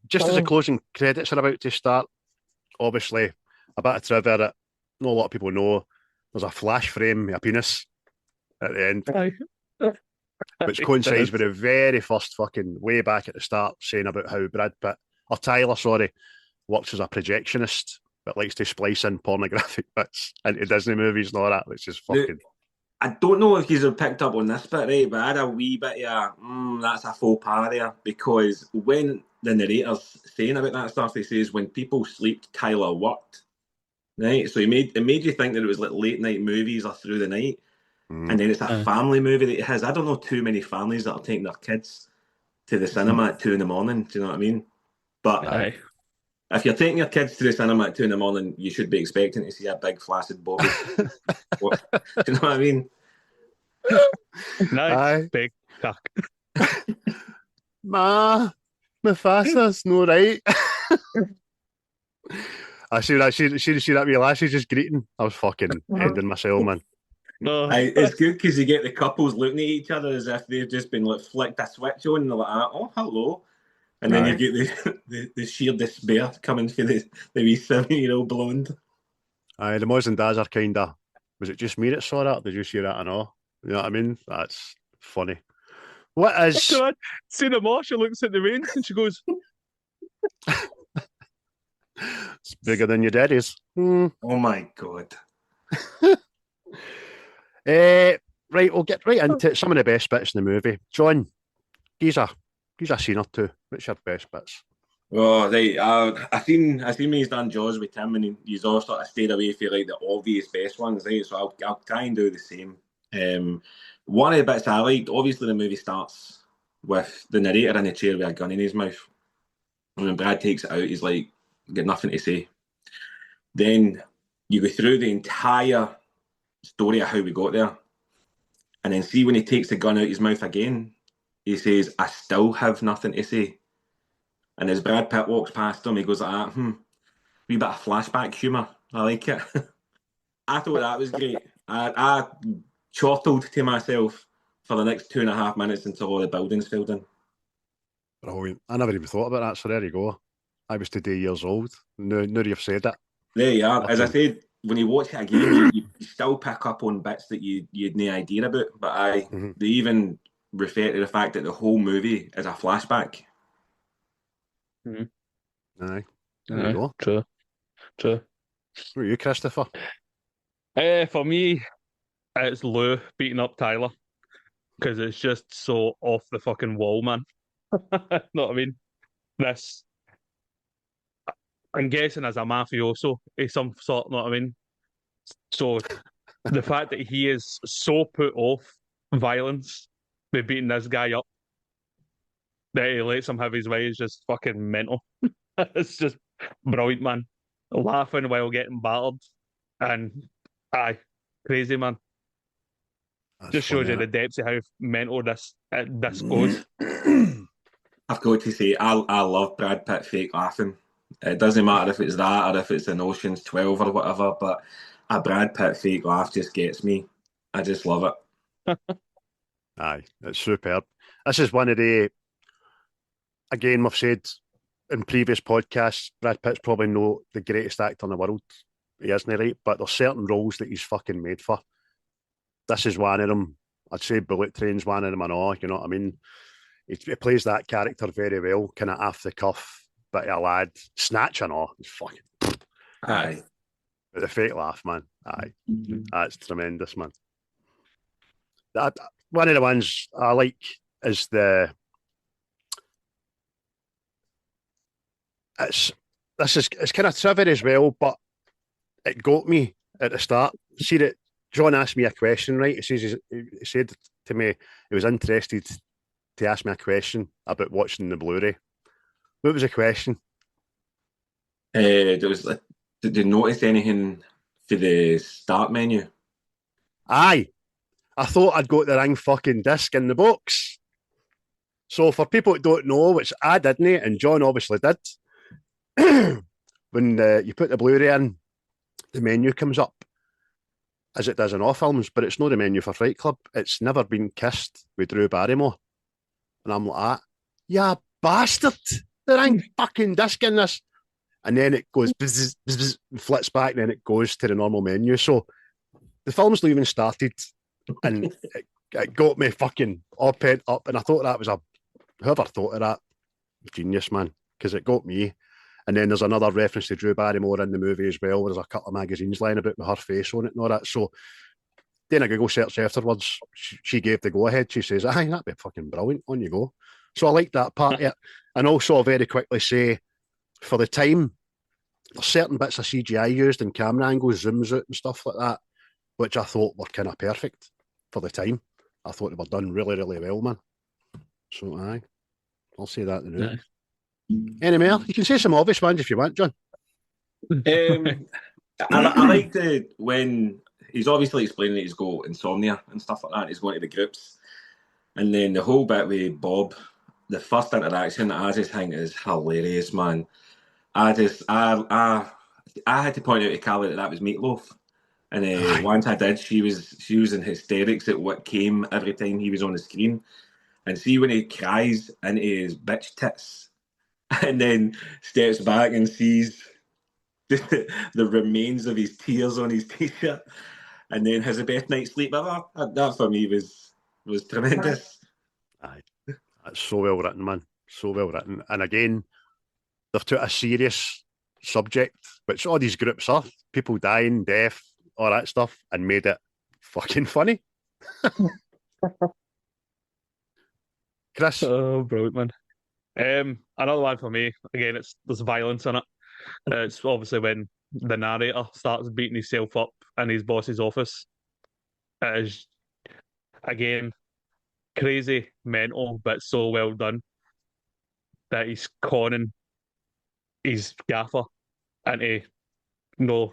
Just as the closing credits are about to start, obviously, a bit of trivia that not a lot of people know. There's a flash frame of a penis at the end, which coincides with the very first fucking way back at the start saying about how Tyler, works as a projectionist, but likes to splice in pornographic bits into Disney movies and all that, which is fucking... I don't know if you've picked up on this bit, right, but I had a wee bit of that's a faux pas there, because when the narrator's saying about that stuff, he says when people sleep, Tyler worked, right? So it made you think that it was like late night movies or through the night, and then it's a family movie that he has. I don't know too many families that are taking their kids to the cinema at 2 a.m. Do you know what I mean? But if you're taking your kids to the cinema at 2 a.m, you should be expecting to see a big flaccid bobby. Do you know what I mean? Nice big cock. Mufasa's no right. I see that wee lassie just greeting. I was fucking ending myself, man. It's good because you get the couples looking at each other as if they've just been like flicked a switch on, and they're like, oh, hello. And then you get the sheer despair coming for the wee 7-year-old blonde. Aye, the mums and dads are kind of... Was it just me that saw that? Did you see that or not? You know what I mean? That's funny. What is... See the mom, she looks at the reins and she goes... It's bigger than your daddy's. Oh my God. Right, we'll get right into it. Some of the best bits in the movie. John, he's a scene or two. What's your best bits? Oh, right. I seen when he's done Jaws with Tim, and he's all sort of stayed away from like the obvious best ones, right? So I'll try and do the same. One of the bits I liked, obviously, the movie starts with the narrator in a chair with a gun in his mouth. And when Brad takes it out, he's like, got nothing to say. Then you go through the entire story of how we got there, and then see when he takes the gun out his mouth again, he says, "I still have nothing to say." And as Brad Pitt walks past him, he goes like that, wee bit of flashback humour. I like it. I thought that was great. I chortled to myself for the next 2.5 minutes until all the buildings filled in. Brilliant. I never even thought about that, so there you go. I was today years old. Now you've said that. There you are. As I said, when you watch it again, you still pick up on bits that you had no idea about. But they even refer to the fact that the whole movie is a flashback. Aye. There you go. True. What are you, Christopher? For me, it's Lou beating up Tyler because it's just so off the fucking wall, man. Know what I mean? This, I'm guessing, as a mafioso, of some sort. Know what I mean? So the fact that he is so put off violence by beating this guy up that he lets him have his way is just fucking mental. It's just brilliant, man. Laughing while getting battered, and crazy, man. That's just funny, shows you the depths of how mental this goes. I've got to say, I love Brad Pitt fake laughing. It doesn't matter if it's that or if it's an Ocean's 12 or whatever, but a Brad Pitt fake laugh just gets me. I just love it. Aye, it's superb. This is one of the, again, we've said in previous podcasts, Brad Pitt's probably not the greatest actor in the world. He isn't, right? But there's certain roles that he's fucking made for. This is one of them. I'd say Bullet Train's one of them and all, you know what I mean? He plays that character very well, kind of off the cuff, bit of a lad. Snatch and all. It's fucking... Aye. But the fake laugh, man. Aye. That's tremendous, man. That, one of the ones I like is the... It's kind of trivia as well, but it got me at the start. See that John asked me a question, right? He said to me he was interested to ask me a question about watching the Blu-ray. What was the question? Did you notice anything for the start menu? Aye. I thought I'd got the wrong fucking disc in the box. So for people that don't know, which I didn't, and John obviously did, when you put the Blu-ray in, the menu comes up as it does in all films, but it's not the menu for Fight Club. It's Never Been Kissed with Drew Barrymore. And I'm like, yeah, bastard, there ain't fucking disc in this. And then it goes, bzz, bzz, bzz, and flits back, and then it goes to the normal menu. So the film's not even started, and it got me fucking all pent up. And I thought that was whoever thought of that, genius, man, because it got me. And then there's another reference to Drew Barrymore in the movie as well. There's a couple of magazines lying about with her face on it and all that. So then I Google search afterwards. She gave the go-ahead. She says, aye, that'd be fucking brilliant. On you go. So I like that part of it. And also I'll very quickly say, for the time, there's certain bits of CGI used and camera angles, zooms out and stuff like that, which I thought were kind of perfect for the time. I thought they were done really, really well, man. So aye, I'll say that now. Nice. Any more? You can say some obvious ones if you want, John. I like when he's obviously explaining that he's got insomnia and stuff like that. He's going to the groups, and then the whole bit with Bob, the first interaction, I just think is hilarious, man. I had to point out to Callie that was Meatloaf, and once I did, she was in hysterics at what came every time he was on the screen, and see when he cries into his bitch tits. And then steps back and sees the remains of his tears on his t-shirt, and then has the best night's sleep ever. That for me was tremendous. Aye, that's so well written, man. So well written. And again, they've took a serious subject, which all these groups are, people dying, death, all that stuff, and made it fucking funny. Chris? Oh, brilliant, man. Another one for me, again, there's violence in it. It's obviously when the narrator starts beating himself up in his boss's office. It is, again, crazy, mental, but so well done that he's conning his gaffer into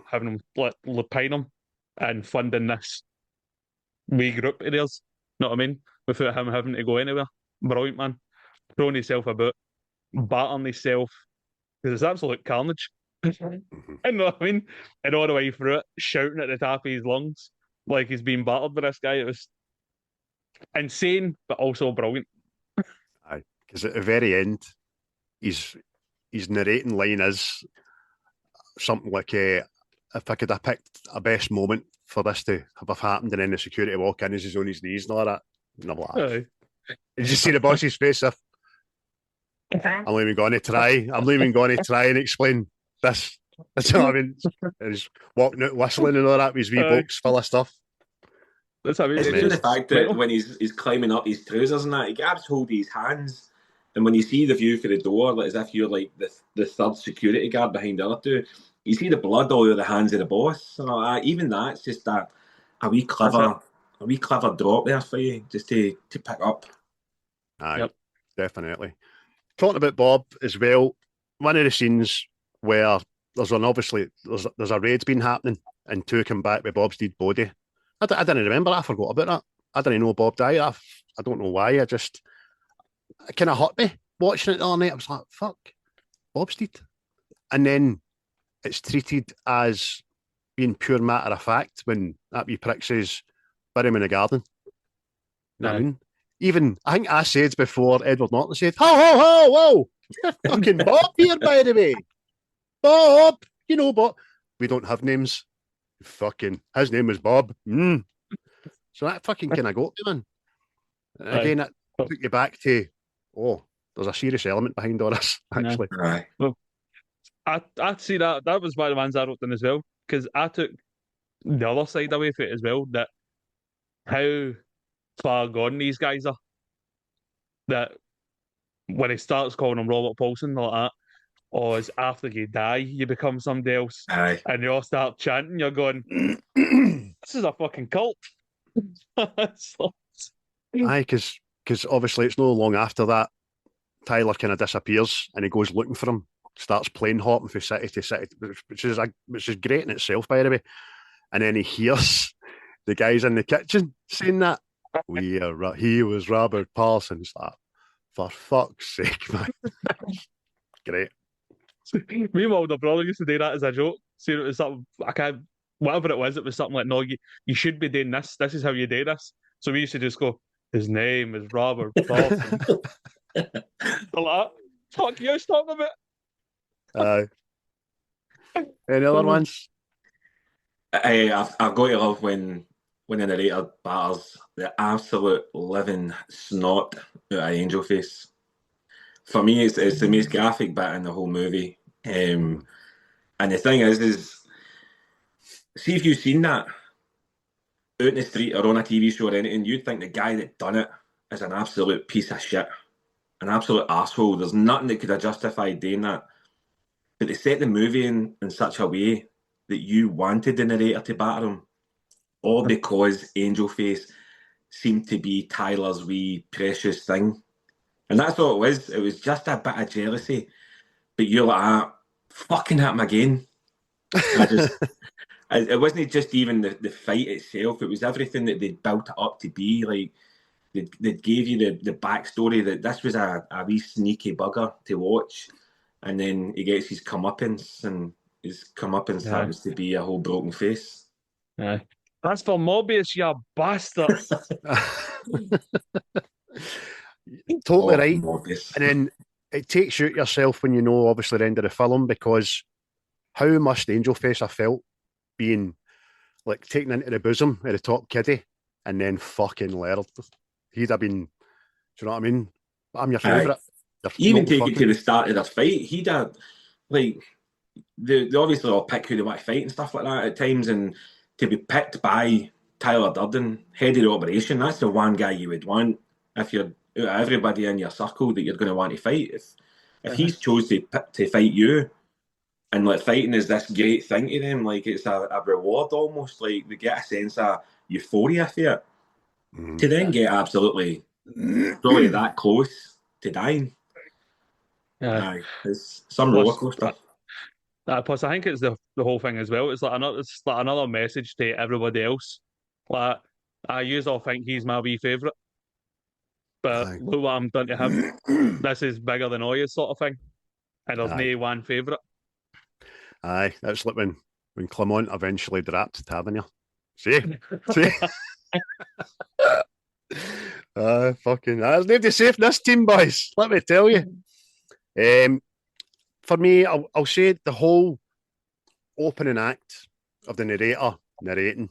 having him paying him and funding this wee group of theirs. Know what I mean? Without him having to go anywhere. Brilliant, man. Throwing himself about, battering himself, because it's absolute carnage. You know what I mean? And all the way through it, shouting at the top of his lungs like he's being battered by this guy. It was insane, but also brilliant. Aye, because at the very end, his narrating line is something like, if I could have picked a best moment for this to have happened, and then the security walk in as he's on his knees and all that. And I'm like, you just see the boss's face. I'm not even going to try. I'm not even going to try and explain this. That's what I mean. And he's walking out whistling and all that with his wee box full of stuff. That's how it's just the fact that when he's climbing up his trousers and that, he grabs hold of his hands, and when you see the view for the door, like as if you're like the third security guard behind the other two, you see the blood all over the hands of the boss. And even that's just a wee clever drop there for you, just to pick up. Aye, yep. Definitely. Talking about Bob as well, one of the scenes where there's a raid been happening and two come back with Bob's dead body. I didn't remember. I forgot about that. I didn't know Bob died. I don't know why. It kind of hurt me watching it the other night. I was like, fuck, Bob's dead. And then it's treated as being pure matter of fact when that wee prick says, bury him in the garden. You know what I mean? Even, I think I said before Edward Norton said, ho, ho, ho, whoa, fucking Bob here, by the way. Bob, you know Bob. We don't have names. Fucking, his name was Bob. So that fucking kind of got me, man. And again, that took you back to, there's a serious element behind all this, actually. Right. Well, I see that was one of the ones I wrote down as well, because I took the other side away from it as well, that how far gone these guys are. That when he starts calling him Robert Paulson like that, or is after you die, you become somebody else. Aye. And you all start chanting, you're going, this is a fucking cult. Aye, because obviously it's no long after that, Tyler kind of disappears and he goes looking for him, starts plane hopping from city to city, which is great in itself, by the way. And then he hears the guys in the kitchen saying that, he was Robert Paulson's. Like, for fuck's sake, man. Great. Me and my older brother used to do that as a joke. See, it was something, whatever it was something like, no, you should be doing this. This is how you do this. So we used to just go, his name is Robert Paulson. Like, fuck you, stop a bit. Any other ones? I've got to love when the narrator batters the absolute living snot out of Angel Face. For me, it's the most graphic bit in the whole movie. And the thing is, see if you've seen that out in the street or on a TV show or anything, you'd think the guy that done it is an absolute piece of shit, an absolute asshole. There's nothing that could have justified doing that. But they set the movie in such a way that you wanted the narrator to batter him, all because Angel Face seemed to be Tyler's wee precious thing. And that's all it was. It was just a bit of jealousy. But you're like, fucking hit him again. It wasn't just even the fight itself. It was everything that they'd built it up to be. Like, they gave you the backstory that this was a wee sneaky bugger to watch. And then he gets his comeuppance, and his comeuppance happens to be a whole broken face. Yeah. That's for Mobius, you bastard. Totally right. Mobius. And then it takes you out yourself when you know, obviously, the end of the film, because how must Angel Face have felt being like taken into the bosom of the top kiddie and then fucking Laird? He'd have been, do you know what I mean? I'm your favourite. Even take it to the start of the fight, he'd have, like, they obviously all pick who they want to fight and stuff like that at times, and to be picked by Tyler Durden, head of the operation, that's the one guy you would want if you're out of everybody in your circle that you're going to want to fight. If he's chose to fight you, and like fighting is this great thing to them, like it's a reward almost, like they get a sense of euphoria for it. To then get absolutely probably that close to dying. Aye, it's some roller coaster. Plus, I think it's the whole thing as well. It's like another message to everybody else. Like, I use all think he's my wee favourite, but look what I'm done to him. This is bigger than all you, sort of thing. And there's no one favourite. Aye, that's like when Clement eventually dropped Tavernier. See? Fucking, there's nobody safe in this team, boys. Let me tell you. For me, I'll say the whole opening act of the narrator narrating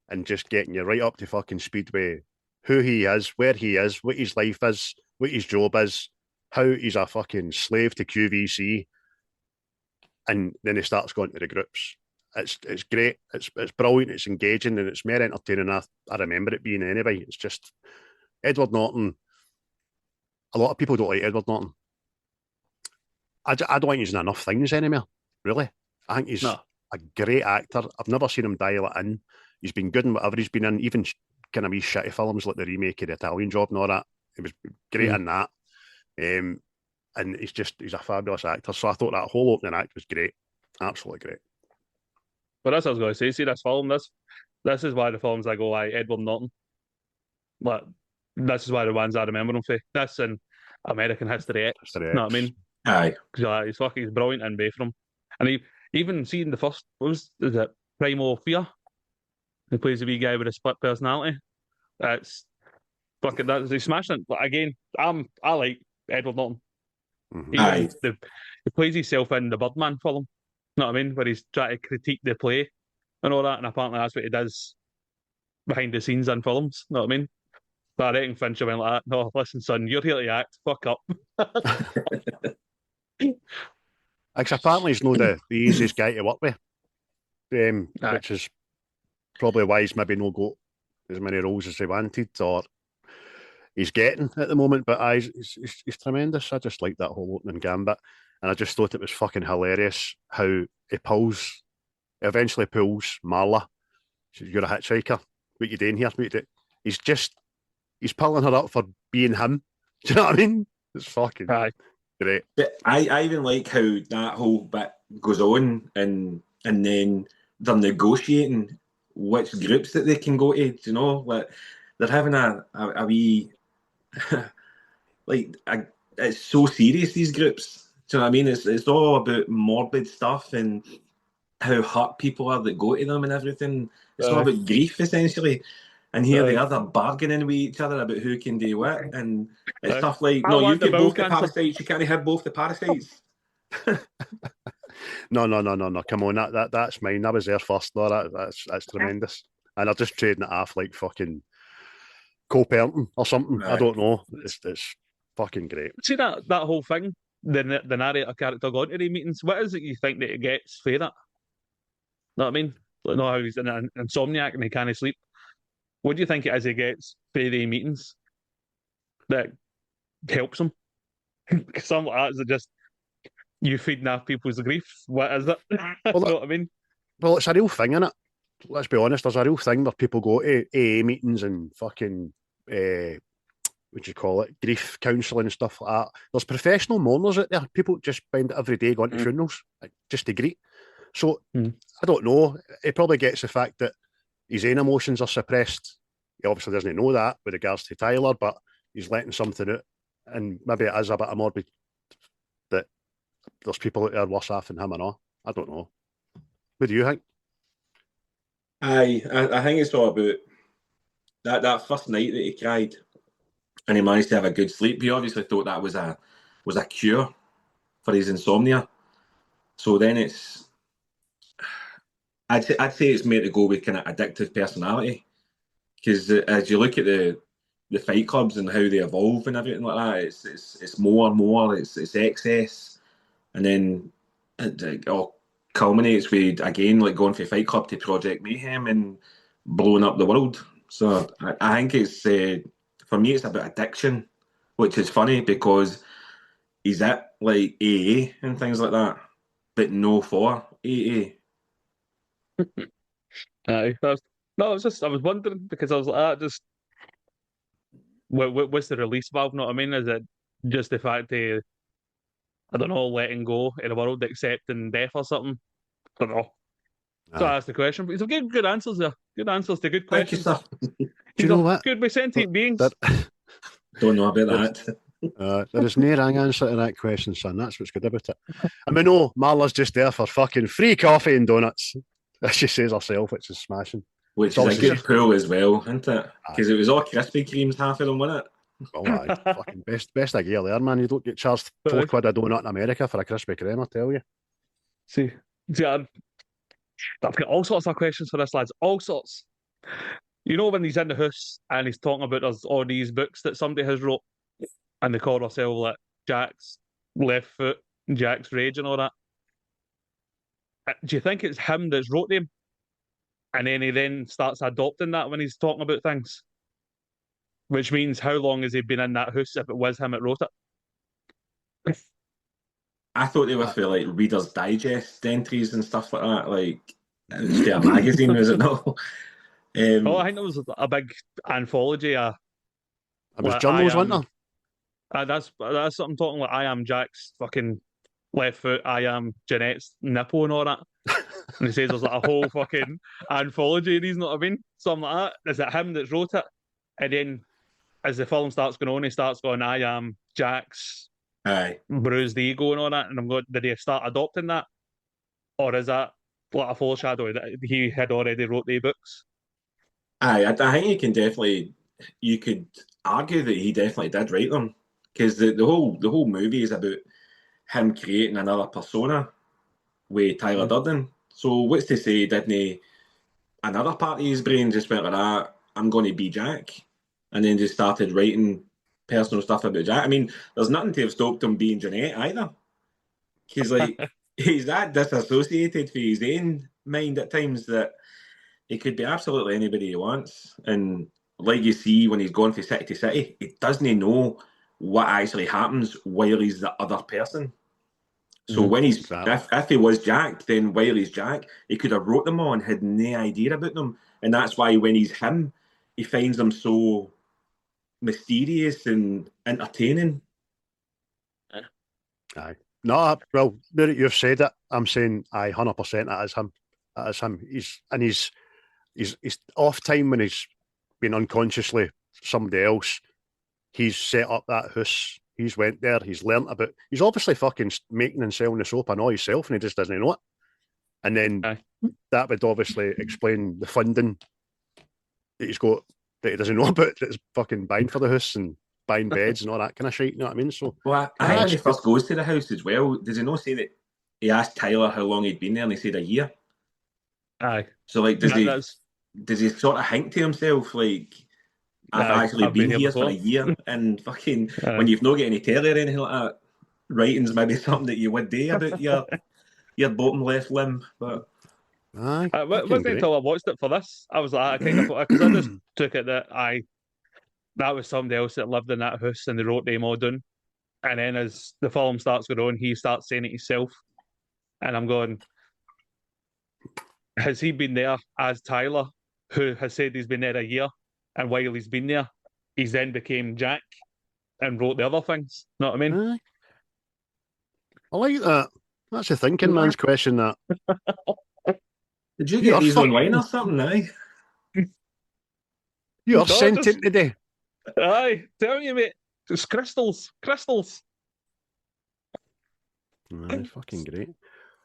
and just getting you right up to fucking speed with who he is, where he is, what his life is, what his job is, how he's a fucking slave to QVC, and then he starts going to the groups. It's great. It's brilliant. It's engaging, and it's more entertaining than I remember it being anyway. It's just Edward Norton. A lot of people don't like Edward Norton. I don't think he's in enough things anymore, really. I think he's a great actor. I've never seen him dial it in. He's been good in whatever he's been in, even kind of wee shitty films like the remake of The Italian Job and all that. He was great in that. And he's a fabulous actor. So I thought that whole opening act was great. Absolutely great. But that's what I was going to say. See this film, this is why the films I go, Edward Norton. But this is why the ones I remember him for. This and American History X. You know what I mean? Aye. Because he's brilliant in both of them. And even seeing the first, is it Primal Fear? He plays a wee guy with a split personality. He's smashing it. But again, I like Edward Norton. Aye. He plays himself in the Birdman film. You know what I mean? Where he's trying to critique the play and all that, and apparently that's what he does behind the scenes in films. You know what I mean? But I reckon Fincher went like that. No, listen, son, you're here to act. Fuck up. Because apparently he's not the easiest guy to work with, which is probably why he's maybe not got as many roles as he wanted or he's getting at the moment. But he's tremendous. I just like that whole opening gambit. And I just thought it was fucking hilarious how he eventually pulls Marla. Says, you're a hitchhiker. What you doing here? He's pulling her up for being him. Do you know what I mean? It's fucking great. But I even like how that whole bit goes on and then they're negotiating which groups that they can go to. Do you know? Like they're having a wee it's so serious, these groups. Do you know what I mean? It's all about morbid stuff and how hurt people are that go to them and everything. It's all about grief, essentially. And here they are, they're bargaining with each other about who can do what. And it's stuff like, no, you've got both the parasites, you can't have both the parasites. No. Come on, that's mine. I was there first, though. That's tremendous. And they're just trading it off like fucking co-parenting or something. Right. I don't know. It's fucking great. See that whole thing? The narrator character going to the meetings. What is it you think that it gets for that? Know what I mean? Like, know how he's an insomniac and he can't sleep. What do you think it is he gets for the meetings that helps him? Something like that, is it just you feeding off people's grief? What is it? Well, know what I mean? Well, it's a real thing, isn't it? Let's be honest, there's a real thing where people go to AA meetings and fucking what do you call it, grief counselling and stuff like that. There's professional mourners out there. People just spend every day going to funerals just to greet. So I don't know. He probably gets the fact that his own emotions are suppressed. He obviously doesn't know that with regards to Tyler, but he's letting something out, and maybe it is a bit of morbid that there's people out there worse off than him and all. I don't know. What do you think? I think it's all about that first night that he cried and he managed to have a good sleep. He obviously thought that was a cure for his insomnia. So then I'd say it's made to go with kind of addictive personality, because as you look at the fight clubs and how they evolve and everything like that, it's more and more, it's excess, and then culminates with, again, like going from Fight Club to Project Mayhem and blowing up the world. So I think it's, for me, it's about addiction, which is funny because he's at like AA and things like that, but no for AA. Aye. I was wondering because I was like, just what's the release valve? Know what I mean? Is it just the fact that I don't know, letting go in the world, accepting death or something? I don't know. So I asked the question, but he's gave good answers there. Good answers to good Thank you, questions. sir. Do you know what? Good by sentient beings. Don't know about that. There is no wrong answer to that question, son. That's what's good about it. I mean, no, Marla's just there for fucking free coffee and donuts, as she says herself, which is smashing. Which is a good pull as well, isn't it? Because it was all Krispy Kremes, half of them, wasn't it? Oh, aye. Fucking best of gear there, man. You don't get charged £4 a donut in America for a Krispy Kreme, I tell you. See, I've got all sorts of questions for this, lads. All sorts. You know when he's in the house and he's talking about there's all these books that somebody has wrote and they call themselves like Jack's Left Foot, Jack's Rage and all that. Do you think it's him that's wrote them? And then he then starts adopting that when he's talking about things? Which means how long has he been in that house if it was him that wrote it? I thought they were for like Reader's Digest entries and stuff like that. Like, it was for a magazine, was it not? I think there was a big anthology. It was journals, wasn't there? That's what I'm talking like. I am Jack's fucking left foot. I am Jeanette's nipple and all that. And he says there's like a whole fucking anthology of these, know what I mean? Something like that. Is it him that's wrote it? And then as the film starts going on, he starts going, I am Jack's bruised ego and all that. And I'm going, did he start adopting that? Or is that like a foreshadow that he had already wrote the books? I think you could argue that he definitely did write them. Because the whole movie is about him creating another persona with Tyler Durden. So what's to say, didn't another part of his brain just went like that, I'm going to be Jack, and then just started writing personal stuff about Jack? I mean, there's nothing to have stopped him being Jeanette either. Because like he's that disassociated for his own mind at times that he could be absolutely anybody he wants. And like you see when he's going from city to city, he doesn't know what actually happens while he's the other person. So when he's if he was Jack, then while he's Jack, he could have wrote them all and had no idea about them. And that's why when he's him, he finds them so mysterious and entertaining. Aye. No, well, now that you've said it, I'm saying 100% that is him. That is him. He's off time when he's been unconsciously somebody else. He's set up that house. He's went there. He's learnt about. He's obviously fucking making and selling the soap and all himself, and he just doesn't know it. And then that would obviously explain the funding that he's got that he doesn't know about. That's fucking buying for the house and buying beds and all that kind of shit. You know what I mean? So, well, I think when he first goes to the house as well, does he not say that he asked Tyler how long he'd been there, and he said a year? Aye. So, like, does he sort of hint to himself like, I've actually been here for a year, and fucking when you've not got any telly or anything like that, writing's maybe something that you would do about your bottom left limb. But it wasn't until I watched it for this, I was like, I kind of, because I just took it that that was somebody else that lived in that house and they wrote them all down. And then as the film starts going on, he starts saying it himself. And I'm going, has he been there as Tyler, who has said he's been there a year? And while he's been there, he's then became Jack and wrote the other things. Know what I mean? I like that. That's a thinking man's question, that. Did you get these online or something, You're sentient today. Aye, tell you, mate. It's crystals. Fucking great.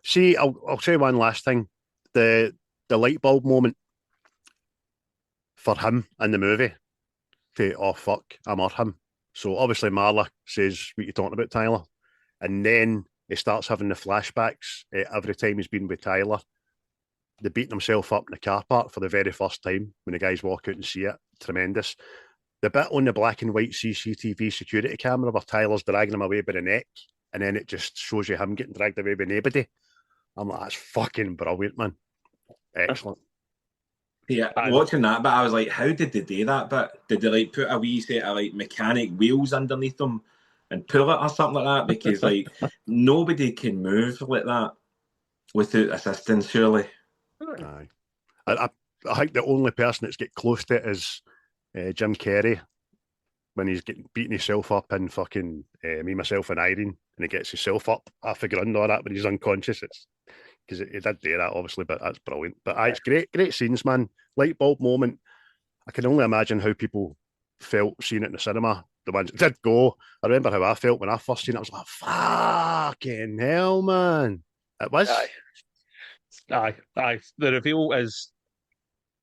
See, I'll say one last thing. The light bulb moment for him in the movie. Oh fuck, I'm or him. So obviously Marla says what you're talking about, Tyler, and then he starts having the flashbacks every time he's been with Tyler. They're beating himself up in the car park for the very first time when the guys walk out and see it. Tremendous. The bit on the black and white CCTV security camera where Tyler's dragging him away by the neck, and then it just shows you him getting dragged away by nobody. I'm like, that's fucking brilliant, man. Excellent. Yeah, watching that, but I was like, how did they do that? But did they like put a wee set of like mechanic wheels underneath them and pull it or something like that? Because like nobody can move like that without assistance, surely. Aye. I think the only person that's get close to it is Jim Carrey when he's getting beating himself up in fucking Me, Myself and Irene, and he gets himself up off the ground or that when he's unconscious. It's because he did do that, obviously, but that's brilliant. But it's great scenes, man. Light bulb moment. I can only imagine how people felt seeing it in the cinema. The ones that did go. I remember how I felt when I first seen it. I was like, fucking hell, man. It was. Aye. The reveal is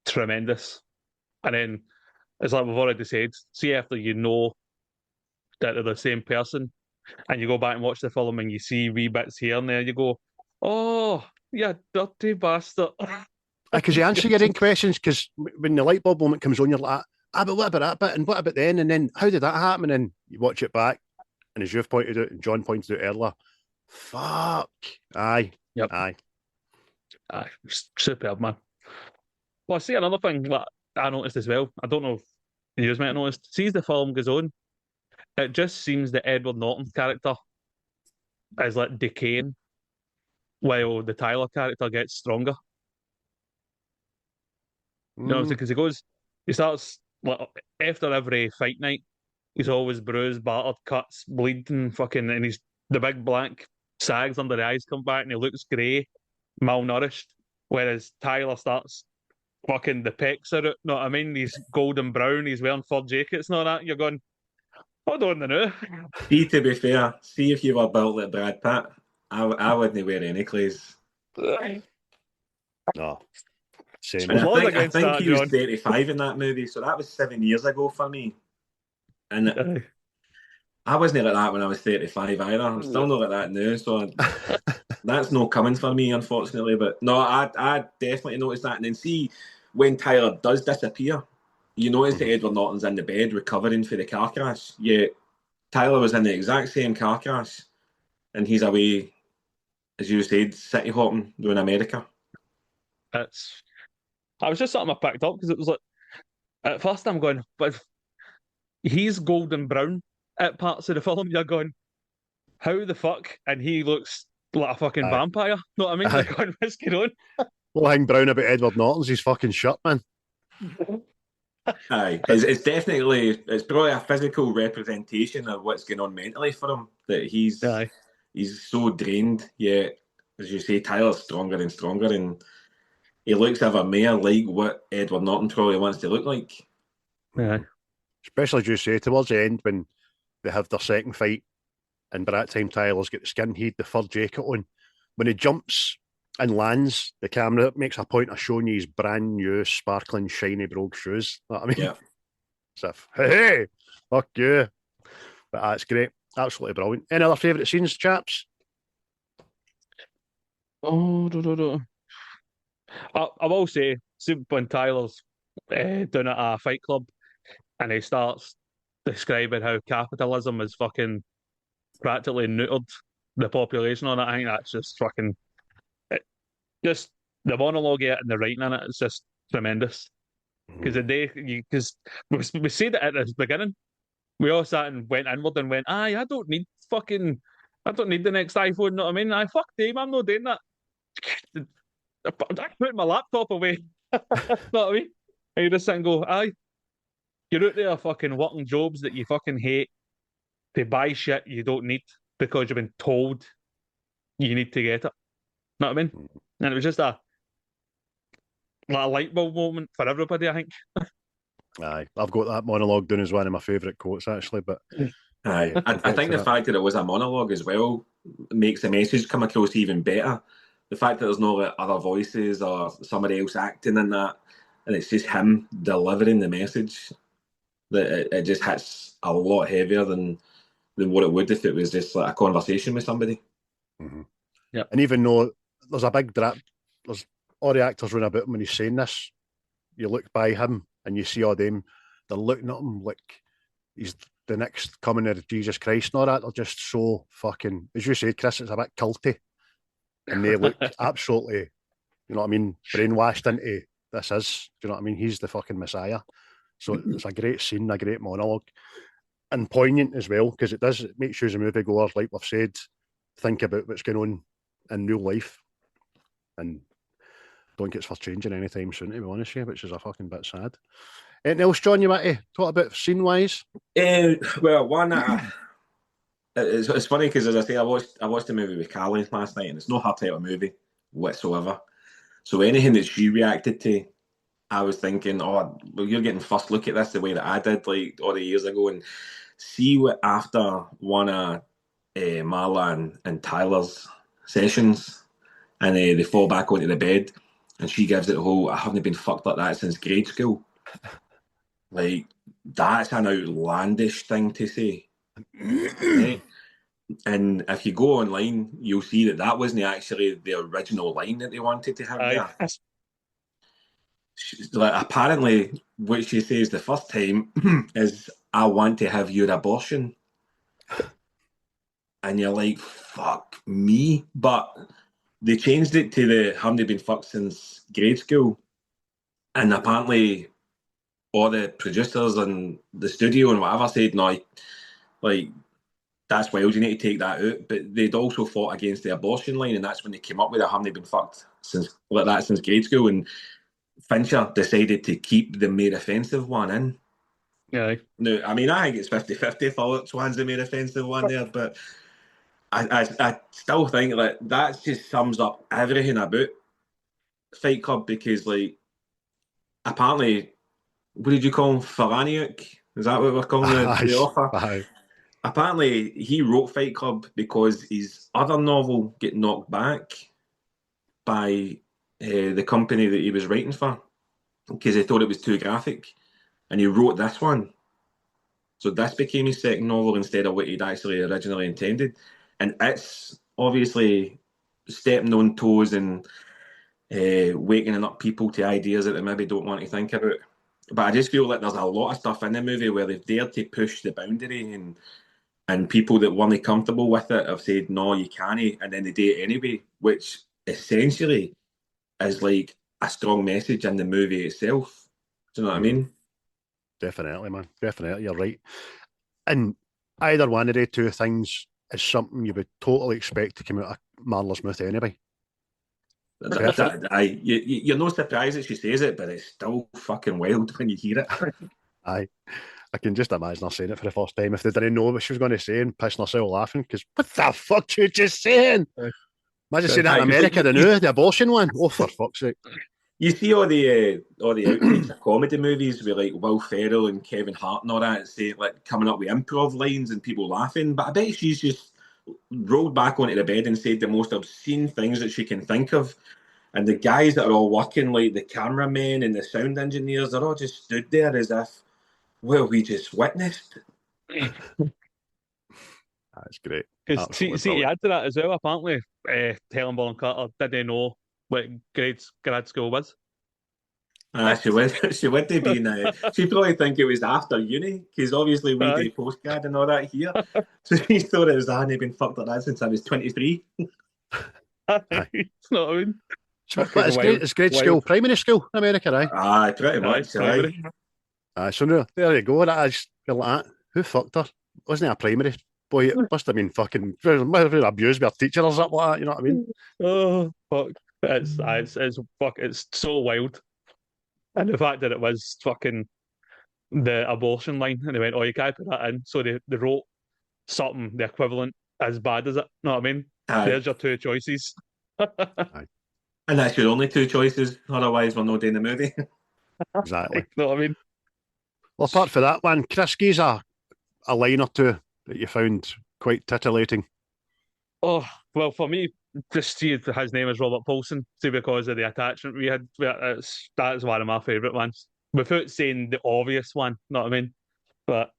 tremendous. And then, it's like we've already said, see after you know that they're the same person, and you go back and watch the film and you see wee bits here and there, you go, oh, you dirty bastard. Because you answer your own questions, because when the light bulb moment comes on, you're like, but what about that bit? And what about then? And then how did that happen? And you watch it back, and as you've pointed out, and John pointed out earlier, fuck. Aye. Yep. Aye. Superb, man. Well, I see another thing that I noticed as well. I don't know if you might have noticed. See, as the film goes on, it just seems that Edward Norton's character is like decaying while the Tyler character gets stronger. You know, because he starts like after every fight night, he's always bruised, battered, cuts, bleeding, fucking, and he's the big black sags under the eyes come back and he looks grey, malnourished. Whereas Tyler starts fucking the pecs are out, know what I mean? He's golden brown, he's wearing fur jackets and all that. You're going, hold on now. See, to be fair, see if you were built like Brad Pitt, I wouldn't wear any clothes. No. Same. I think he was 35 in that movie, so that was 7 years ago for me. And I wasn't like that when I was 35 either. I'm still not like that now, so that's no coming for me, unfortunately. But no, I definitely noticed that. And then see, when Tyler does disappear, you notice that Edward Norton's in the bed recovering for the car crash. Yet Tyler was in the exact same car crash, and he's away, as you said, city hopping doing America. I was just something I picked up because it was like, at first I'm going, but he's golden brown at parts of the film. You're going, how the fuck? And he looks like a fucking vampire. Know what I mean? You're going, what's going on? Well, hang brown about Edward Norton's his fucking shirt, man. Aye, it's definitely, it's probably a physical representation of what's going on mentally for him, that he's so drained, yet, as you say, Tyler's stronger and stronger, and he looks ever more like what Edward Norton probably wants to look like. Yeah. Especially, as you say, towards the end when they have their second fight, and by that time Tyler's got the skin head, the fur jacket on. When he jumps and lands, the camera makes a point of showing you his brand new, sparkling, shiny brogue shoes. You know what I mean? Yeah. So, hey, fuck you. But that's great. Absolutely brilliant. Any other favourite scenes, chaps? I will say, see when Tyler's down at a fight club and he starts describing how capitalism has fucking practically neutered the population on it, I think that's just fucking... just the monologue and the writing in it is just tremendous. Because we said it at the beginning. We all sat and went inward and went, I don't need the next iPhone, know what I mean? Fuck them, I'm not doing that. I put my laptop away. Know what I mean? And you just sit and go, you're out there fucking working jobs that you fucking hate to buy shit you don't need because you've been told you need to get it. Know what I mean? And it was just a light bulb moment for everybody, I think. Aye, I've got that monologue down as one of my favourite quotes, actually. But aye, I think the fact that it was a monologue as well makes the message come across even better. The fact that there's no like, other voices or somebody else acting in that, and it's just him delivering the message, that it just hits a lot heavier than what it would if it was just like a conversation with somebody. Mm-hmm. Yeah, and even though there's a big drop, there's all the actors running about him when he's saying this. You look by him and you see all them, they're looking at him like he's the next coming of Jesus Christ and all that. They're just so fucking, as you said, Chris, it's a bit culty. and they look absolutely, you know what I mean, brainwashed into this is, do you know what I mean? He's the fucking messiah. So it's a great scene, a great monologue, and poignant as well, because it makes you as a moviegoer, like we've said, think about what's going on in real life, and don't think it's for changing anytime soon, to be honest with you, which is a fucking bit sad. Anything else, John, you want to talk about scene-wise? Well, one it's funny because, as I say, I watched the movie with Callie last night, and it's not her type of movie whatsoever. So anything that she reacted to, I was thinking, oh, well, you're getting first look at this the way that I did, like all the years ago, and see what after one of Marla and Tyler's sessions, and they fall back onto the bed, and she gives it the whole, I haven't been fucked like that since grade school. Like, that's an outlandish thing to say. Right? And if you go online, you'll see that wasn't actually the original line that they wanted to have there. Like, apparently, what she says the first time is, I want to have your abortion. And you're like, fuck me. But they changed it to the haven't they been fucked since grade school. And apparently all the producers and the studio and whatever said, no, like, that's wild, you need to take that out. But they'd also fought against the abortion line, and that's when they came up with it, haven't they been fucked since grade school. And Fincher decided to keep the more offensive one in. Yeah. No, I mean, I think it's 50-50 for which one's the more offensive one there, but I still think that just sums up everything about Fight Club, because, like, apparently, what did you call him? Faraniuk? Is that what we're calling the author? Aye. Apparently, he wrote Fight Club because his other novel got knocked back by the company that he was writing for, because they thought it was too graphic, and he wrote this one. So this became his second novel instead of what he'd actually originally intended. And it's obviously stepping on toes and waking up people to ideas that they maybe don't want to think about. But I just feel like there's a lot of stuff in the movie where they've dared to push the boundary, and people that weren't comfortable with it have said, no, you can't, and then they do it anyway, which essentially is like a strong message in the movie itself. Do you know what I mean? Definitely, man. Definitely, you're right. And either one of the two things is something you would totally expect to come out of Marla's mouth anyway. You're not surprised that she says it, but it's still fucking wild when you hear it. Aye. I can just imagine her saying it for the first time if they didn't know what she was going to say and pissing herself laughing, because what the fuck you just saying? Imagine saying that in America, the abortion one. Oh, for fuck's sake. You see all the outtakes of comedy movies with, like, Will Ferrell and Kevin Hart and all that, say, like, coming up with improv lines and people laughing, but I bet she's just rolled back onto the bed and said the most obscene things that she can think of. And the guys that are all working, like the cameramen and the sound engineers, they're all just stood there as if, well, we just witnessed. That's great. See, you add to that as well, apparently, Helen Bonham-Carter didn't know what grad school was. She would have been. She probably think it was after uni, because obviously we did postgrad and all that here. So she thought it was, I hadn't been fucked like that since I was 23. It's not, I mean, it's grade school, primary school in America, right? Aye, pretty much. So no, there you go. That is, you're like, who fucked her? Wasn't it a primary? Boy, it must have been fucking abused by a teacher or something like that. You know what I mean? Oh fuck! It's so wild, and the fact that it was fucking the abortion line, and they went, "Oh, you can't put that in," so they wrote something the equivalent as bad as it. Know what I mean? Aye. There's your two choices. Aye. And that's your only two choices. Otherwise, we're not doing the movie. Exactly. Know what I mean? Well, apart from that one, Chris, gives a line or two that you found quite titillating. Oh, well, for me, just see his name is Robert Paulson, see, because of the attachment we had. That's one of my favourite ones. Without saying the obvious one, know what I mean? But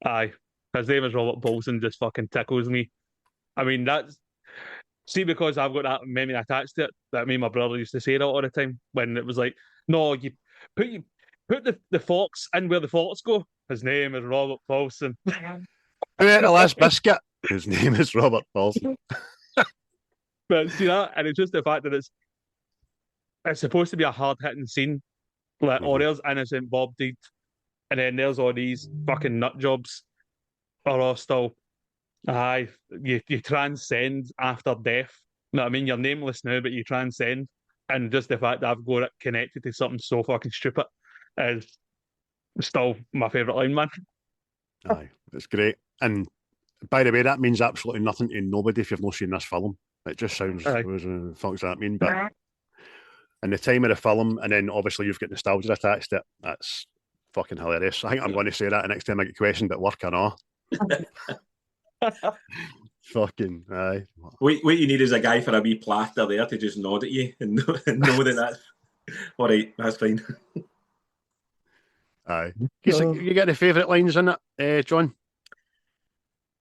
aye, his name is Robert Paulson just fucking tickles me. I mean, see, because I've got that memory attached to it, that me and my brother used to say that all the time, when it was like, no, you put the forks in where the forks go. His name is Robert Paulson. Who ate the last biscuit? His name is Robert Paulson. But see that, and it's just the fact that it's supposed to be a hard hitting scene, like or there's innocent Bob deed, and then there's all these fucking nut jobs are all still. Aye, you transcend after death. You know what I mean? You're nameless now, but you transcend, and just the fact that I've got it connected to something so fucking stupid is still my favourite line, man. Aye, it's great. And by the way, that means absolutely nothing to nobody if you've not seen this film. It just sounds, what the fuck does that mean? But in the time of the film, and then obviously you've got nostalgia attached to it, that's fucking hilarious. I think I'm going to say that the next time I get questioned at work or not. Fucking aye. What you need is a guy for a wee plaster there to just nod at you and know that that's all right. That's fine. Aye. You get the favourite lines in it, John?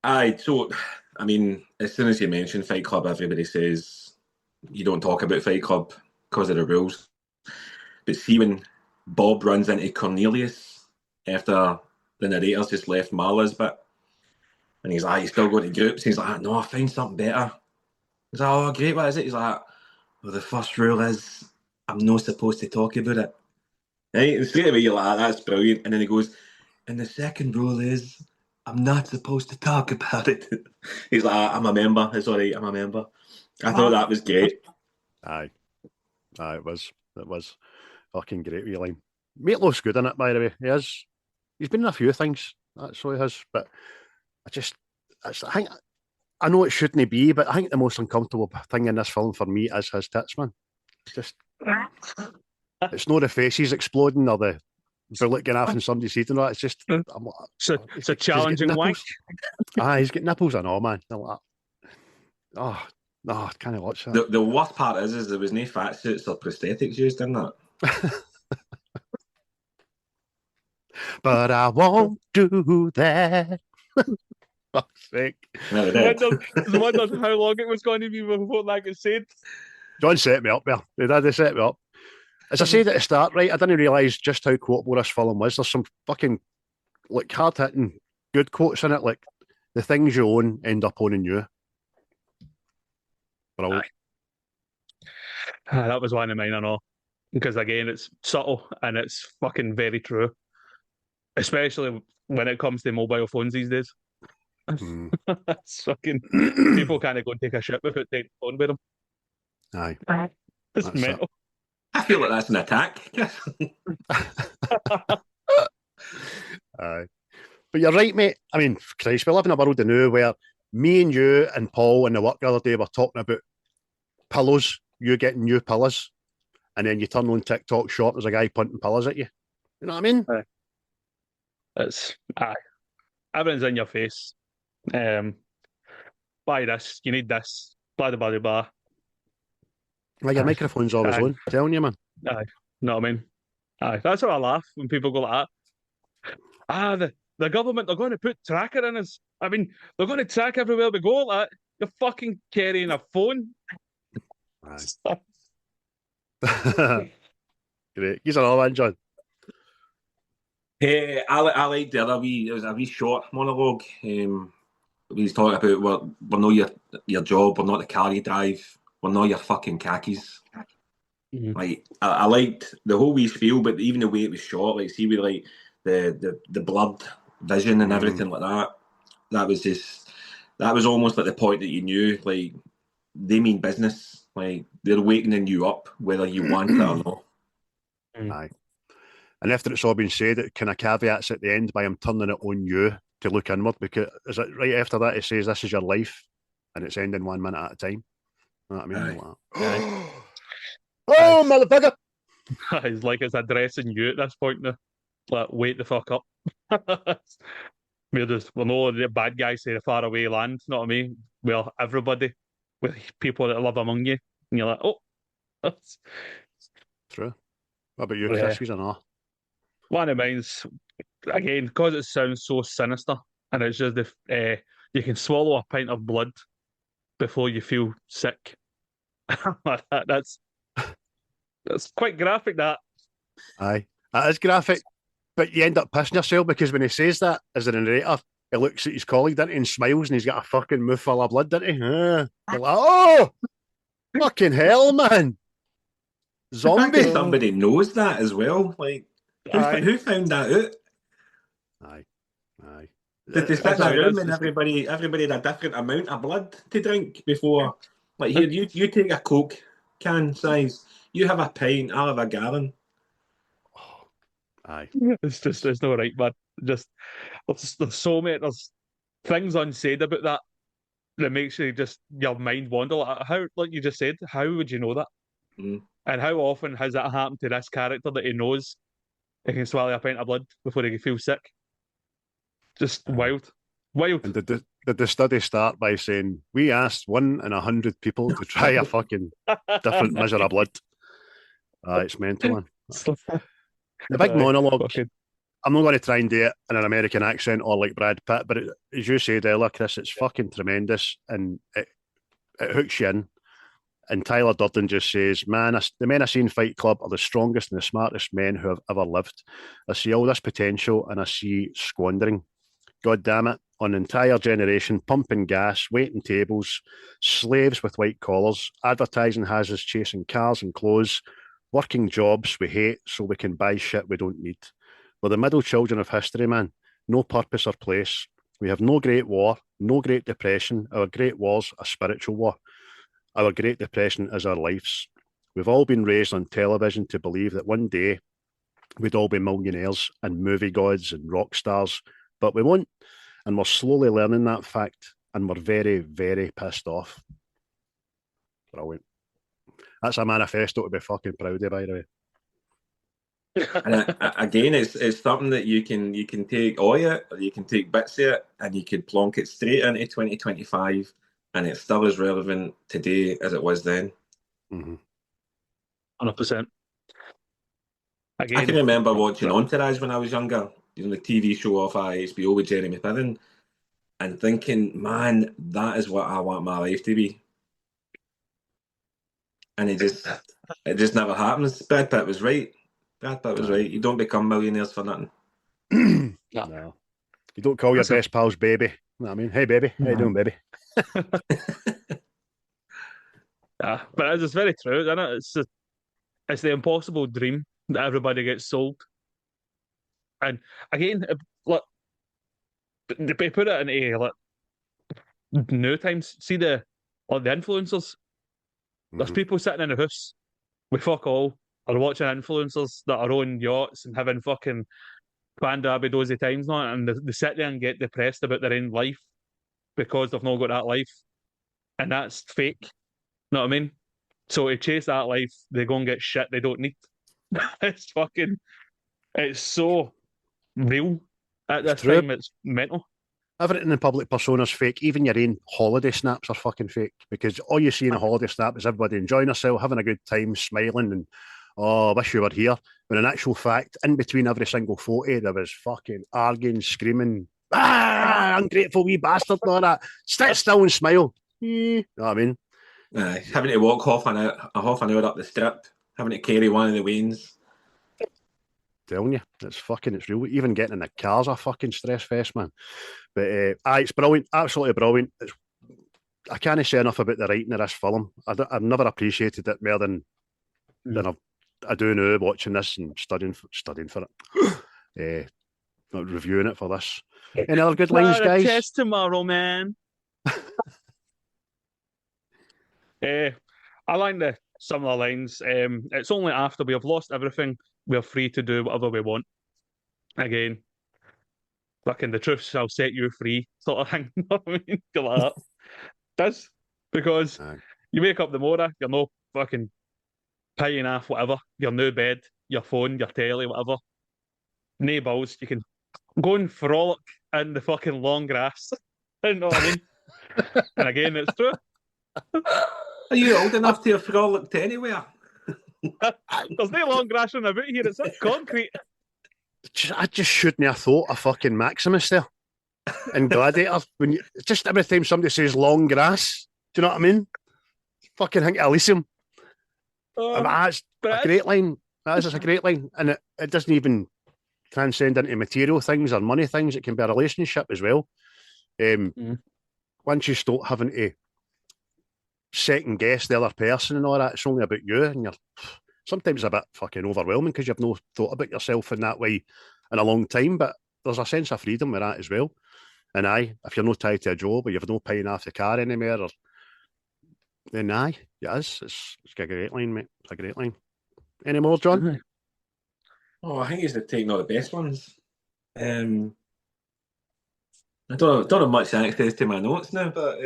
Aye. So, I mean, as soon as you mention Fight Club, everybody says you don't talk about Fight Club because of the rules. But see when Bob runs into Cornelius after the narrator's just left Marla's bit, and he's like, you still go to groups? He's like, no, I find something better. He's like, oh, great, what is it? He's like, well, the first rule is I'm not supposed to talk about it. Right? And straight away you're like, that's brilliant. And then he goes, and the second rule is I'm not supposed to talk about it. He's like, I'm a member. It's all right, I'm a member. I thought that was great. Aye, it was fucking great wee line. Meatloaf's good in it, by the way. He is. He's been in a few things. That's what he has. But I think I know it shouldn't be, but I think the most uncomfortable thing in this film for me is his tits, man. It's not the faces exploding or the bullet going off in somebody's head and all that. It's just it's a challenging wank. He's got nipples and all, man. Like, oh, I can't watch that. The worst part is there was no fat suits or prosthetics used in that. But I won't do that. Fuck's sake. I wondered how long it was going to be before that gets said. John set me up there. They set me up. As I said at the start, right, I didn't realise just how quotable this film was. There's some fucking like hard-hitting good quotes in it, like the things you own end up owning you. Brilliant. That was one of mine, I know. Because again, it's subtle and it's fucking very true. Especially when it comes to mobile phones these days. It's fucking people can't go and take a shit without taking a phone with them. Aye. It's mental. It. I feel like that's an attack. Aye. But you're right, mate. I mean, Christ, we live in a world now where me and you and Paul in the work the other day were talking about pillows, you getting new pillows, and then you turn on TikTok shop, there's a guy punting pillows at you. You know what I mean? Aye. Everything's in your face. Buy this, you need this, blah, blah, blah, blah. Well, your microphone's always on, telling you, man. Aye, know what I mean? Aye, that's how I laugh when people go like that. The government, they're going to put tracker in us. I mean, they're going to track everywhere we go like that. You're fucking carrying a phone. Great. He's another one, John. Hey, I liked the other it was a wee short monologue. He's talking about we're not your job, we're not the car you drive, we're not your fucking khakis. Mm-hmm. Like I liked the whole wee spiel, but even the way it was shot, like see with like the blurred vision and everything like that. That was almost like the point that you knew, like they mean business. Like they're wakening you up whether you want it or not. Aye. And after it's all been said, it kind of caveats at the end by him turning it on you to look inward, because is it right after that it says this is your life and it's ending 1 minute at a time. You know what I mean? Aye. Oh, motherfucker! It's like it's addressing you at this point now. Like, wait the fuck up. We're no the bad guys say the far away land, know what I mean? We're everybody with people that live among you. And you're like, oh, that's true. What about you, Chris? He's an R. One of mine's, again, because it sounds so sinister, and it's just you can swallow a pint of blood before you feel sick. That's quite graphic, that. Aye, that is graphic, but you end up pissing yourself because when he says that as a narrator, he looks at his colleague, doesn't he, and smiles, and he's got a fucking mouthful of blood, doesn't he? You're like, oh! Fucking hell, man. The fact Zombie. that somebody knows that as well. Like, who found that out? Aye. Did they sit in a room and everybody had a different amount of blood to drink before? Like, here, you take a Coke can size. You have a pint, I'll have a gallon. Aye. It's not right, man. Just there's so many things unsaid about that makes you just your mind wander. Like you just said, how would you know that? Mm. And how often has that happened to this character that he knows he can swallow a pint of blood before he feels sick? Just wild. And did the study start by saying, we asked 1 in 100 people to try a fucking different measure of blood? It's mental, man. The big monologue, I'm not going to try and do it in an American accent or like Brad Pitt, but as you said earlier, Chris, it's fucking tremendous and it hooks you in. And Tyler Durden just says, man, the men I see in Fight Club are the strongest and the smartest men who have ever lived. I see all this potential and I see squandering. God damn it, on an entire generation, pumping gas, waiting tables, slaves with white collars, advertising has us chasing cars and clothes, working jobs we hate so we can buy shit we don't need. We're the middle children of history, man. No purpose or place. We have no great war, no great depression. Our great war's a spiritual war. Our great depression is our lives. We've all been raised on television to believe that one day we'd all be millionaires and movie gods and rock stars, but we won't. And we're slowly learning that fact, and we're very, very pissed off. Brilliant. That's a manifesto to be fucking proud of, by the way. And again, it's something that you can take all of it, or you can take bits of it, and you could plonk it straight into 2025, and it's still as relevant today as it was then. 100%. Again, I can remember watching Entourage when I was younger, the TV show off HBO with Jeremy Piven, and thinking, man, that is what I want my life to be. And it just never happens. Brad Pitt was right. Right. You don't become millionaires for nothing. No. You don't call your best pals baby. You know what I mean? Hey, baby. How you doing, baby? But it's very true, isn't it? It's the impossible dream that everybody gets sold. And again, look, they put it into new times. See the influencers. There's people sitting in a house with fuck all, or watching influencers that are on yachts and having fucking Panda Abidozi times now, and they sit there and get depressed about their own life because they've not got that life, and that's fake. Know what I mean? So to chase that life, they go and get shit they don't need. It's so real at this time. It's mental. Everything in public persona's fake. Even your own holiday snaps are fucking fake, because all you see in a holiday snap is everybody enjoying themselves, having a good time, smiling, and I wish you were here. When in actual fact, in between every single photo, there was fucking arguing, screaming, ungrateful wee bastard, and all that. Sit still and smile. You know what I mean? Having to walk half an hour up the strip, having to carry one of the wains. Telling you, it's real. Even getting in the car's a fucking stress fest, man. But it's brilliant, absolutely brilliant. I can't say enough about the writing of this film. I've never appreciated it more than I do now, watching this and studying for it, reviewing it for this. Any other good lines, guys? Test tomorrow, man. I like some of the lines. It's only after we have lost everything we're free to do whatever we want. Again, fucking the truth shall set you free, sort of thing. You know what I mean? Like that. Does, because you wake up the morning, you're no fucking paying off whatever, your new bed, your phone, your telly, whatever. No bills. You can go and frolic in the fucking long grass. You know what I mean? And again, it's true. Are you old enough to have frolicked anywhere? There's no long grass on about here, it's concrete. I just shouldn't have thought of fucking Maximus there in Gladiator. Just every time somebody says long grass, do you know what I mean? Fucking think Elysium. That's a great line. That is a great line. And it doesn't even transcend into material things or money things. It can be a relationship as well. Once you start having to second guess the other person and all that. It's only about you, and you're sometimes a bit fucking overwhelming because you've no thought about yourself in that way in a long time. But there's a sense of freedom with that as well. And if you're not tied to a job or you've no paying off the car anymore, then it is. It's a great line, mate. It's a great line. Any more, John? Oh, I think he's taking all the best ones. I don't have much access to my notes now, but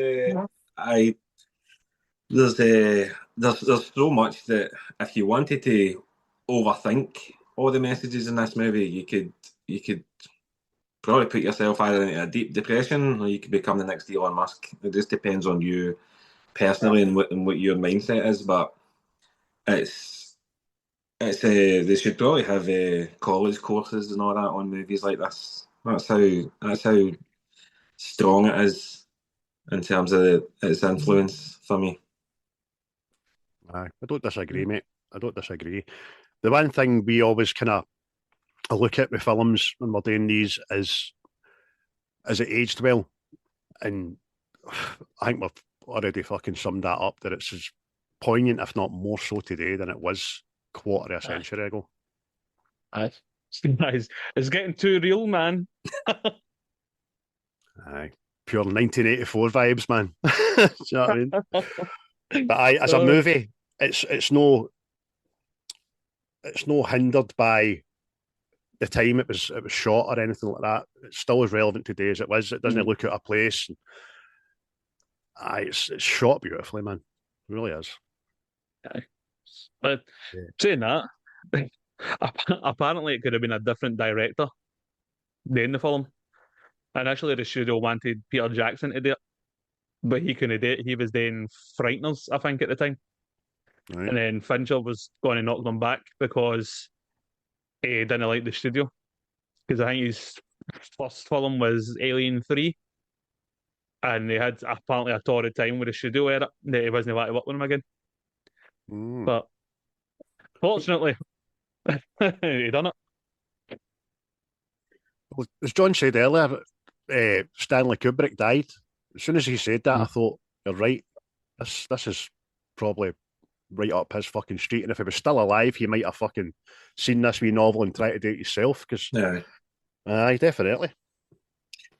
there's so much that if you wanted to overthink all the messages in this movie, you could probably put yourself either into a deep depression or you could become the next Elon Musk. It just depends on you personally and what your mindset is. But it's they should probably have college courses and all that on movies like this. That's how strong it is in terms of its influence for me. I don't disagree, mate. I don't disagree. The one thing we always kind of look at with films when we're doing these is it aged well? And I think we've already fucking summed that up, that it's as poignant, if not more so today than it was quarter of a century ago. It's getting too real, man. Aye. Pure 1984 vibes, man. Do you know what I mean? But as a movie, it's no hindered by the time it was shot or anything like that. It's still as relevant today as it was. It doesn't look out of place. It's shot beautifully, man. It really is. Aye. But saying that, apparently it could have been a different director doing the film. And actually the studio wanted Peter Jackson to do it, but he couldn't do it. He was doing Frighteners, I think, at the time. Right. And then Fincher was going to knock them back because he didn't like the studio. Because I think his first film was Alien 3. And they had apparently a torrid time with the studio era that he wasn't allowed to work with them again. But fortunately, he done it. Well, as John said earlier, Stanley Kubrick died. As soon as he said that, I thought, you're right. This is probably right up his fucking street. And if he was still alive, he might have fucking seen this wee novel and tried to do it himself. Because, aye, definitely.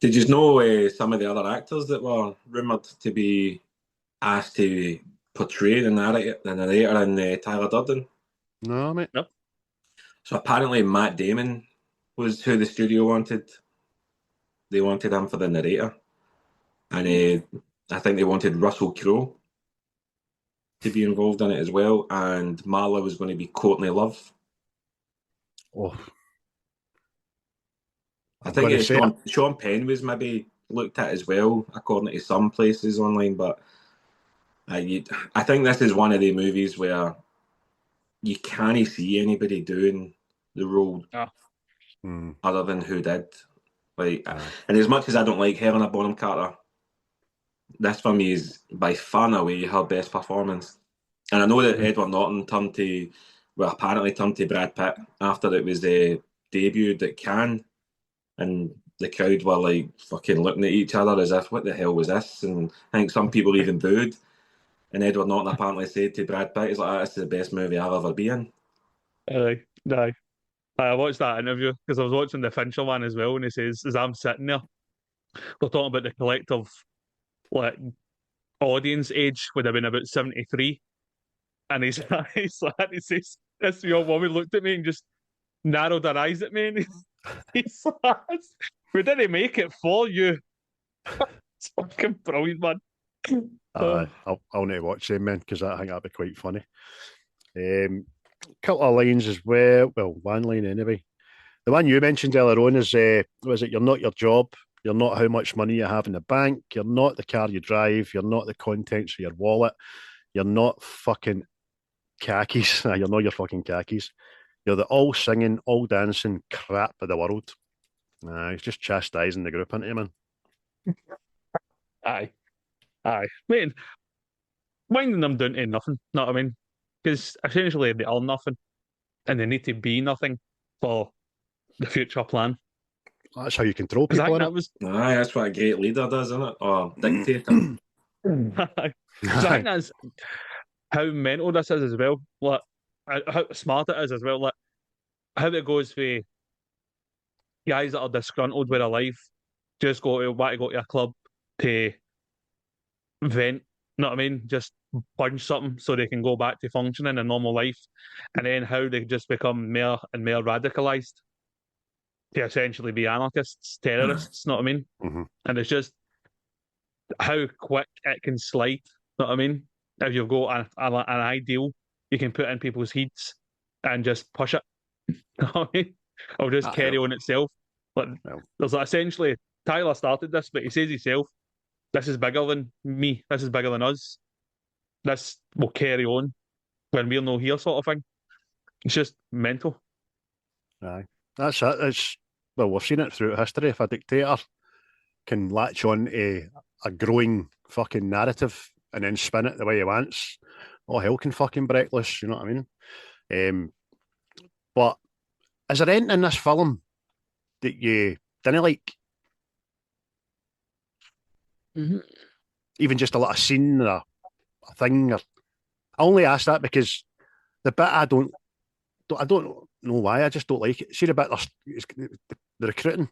Did you know some of the other actors that were rumoured to be asked to portray the narrator in Tyler Durden? No, mate. No. So apparently Matt Damon was who the studio wanted. They wanted him for the narrator. And I think they wanted Russell Crowe to be involved in it as well. And Marla was going to be Courtney Love. Oh. I think Sean Penn was maybe looked at as well, according to some places online. But I think this is one of the movies where you can't see anybody doing the role other than who did. And as much as I don't like Helena Bonham-Carter, this for me is by far and away her best performance. And I know that Edward Norton apparently turned to Brad Pitt after it was debuted at Cannes. And the crowd were like fucking looking at each other as if, what the hell was this? And I think some people even booed. And Edward Norton apparently said to Brad Pitt, he's like, this is the best movie I've ever been in. Aye. I watched that interview because I was watching the Fincher one as well, and he says, as I'm sitting there, we're talking about the collective audience age would have been about 73. And he says, this young woman looked at me and just narrowed her eyes at me, and he says, we didn't make it for you. It's fucking brilliant, man. I'll need to watch them, man, because I think that'd be quite funny. Couple of lines as well. Well, one line anyway. The one you mentioned earlier on is, was it, you're not your job, you're not how much money you have in the bank, you're not the car you drive, you're not the contents of your wallet, you're not fucking khakis, you're not your fucking khakis. You're the all singing, all dancing crap of the world. He's just chastising the group, isn't he, man? Aye. Man, winding them down to nothing, know what I mean? Because essentially they are nothing, and they need to be nothing for the future plan. That's how you control people, that's what a great leader does, isn't it? Or dictator. I think that's how mental this is as well. Like how smart it is as well. Like how it goes for guys that are disgruntled with their life, just want to go to a club to vent. You know what I mean? Just punch something so they can go back to functioning in normal life, and then how they just become more and more radicalized to essentially be anarchists, terrorists. You know what I mean? Mm-hmm. And it's just how quick it can slide. You know what I mean? If you've got an ideal, you can put in people's heads and just push it. You know what I mean? Or just carry on itself. But there's essentially Tyler started this, but he says himself, "This is bigger than me. This is bigger than us. This will carry on when we're no here," sort of thing. It's just mental. Aye, that's it. Well, we've seen it throughout history. If a dictator can latch on to a growing fucking narrative and then spin it the way he wants, all hell can fucking break loose. You know what I mean? But is there anything in this film that you didn't like? Mm-hmm. Even just a little scene or a thing? I only ask that because the bit I don't know why, I just don't like it. See the bit the recruiting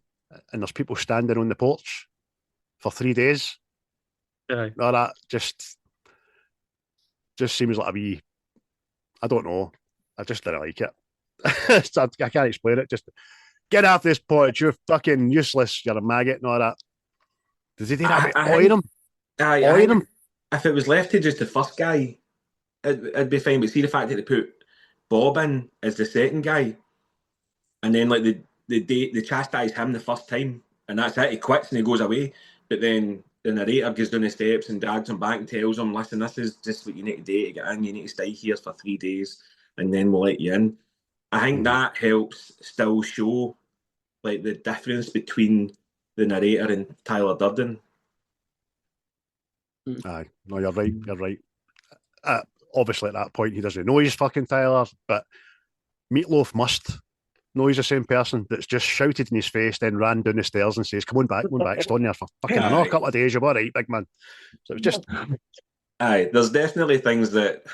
and there's people standing on the porch for 3 days. Aye. No, that just seems like a wee, I don't know. I just didn't like it. I can't explain it. Just get off this porch. You're fucking useless. You're a maggot and all that. Does he do that? Oil him? Oil him? If it was left to just the first guy, it'd be fine. But see the fact that they put Bob in as the second guy, and then like they chastise him the first time, and that's it. He quits and he goes away. But then the narrator goes down the steps and drags him back and tells him, "Listen, this is just what you need to do to get in. You need to stay here for 3 days, and then we'll let you in." I think that helps still show like the difference between the narrator and Tyler Durden. Aye, no, you're right. You're right. Obviously, at that point, he doesn't know he's fucking Tyler, but Meatloaf must know he's the same person that's just shouted in his face, then ran down the stairs and says, come on back, stay on there for fucking another couple of days, you're all right, big man. So it's just... Aye, there's definitely things that,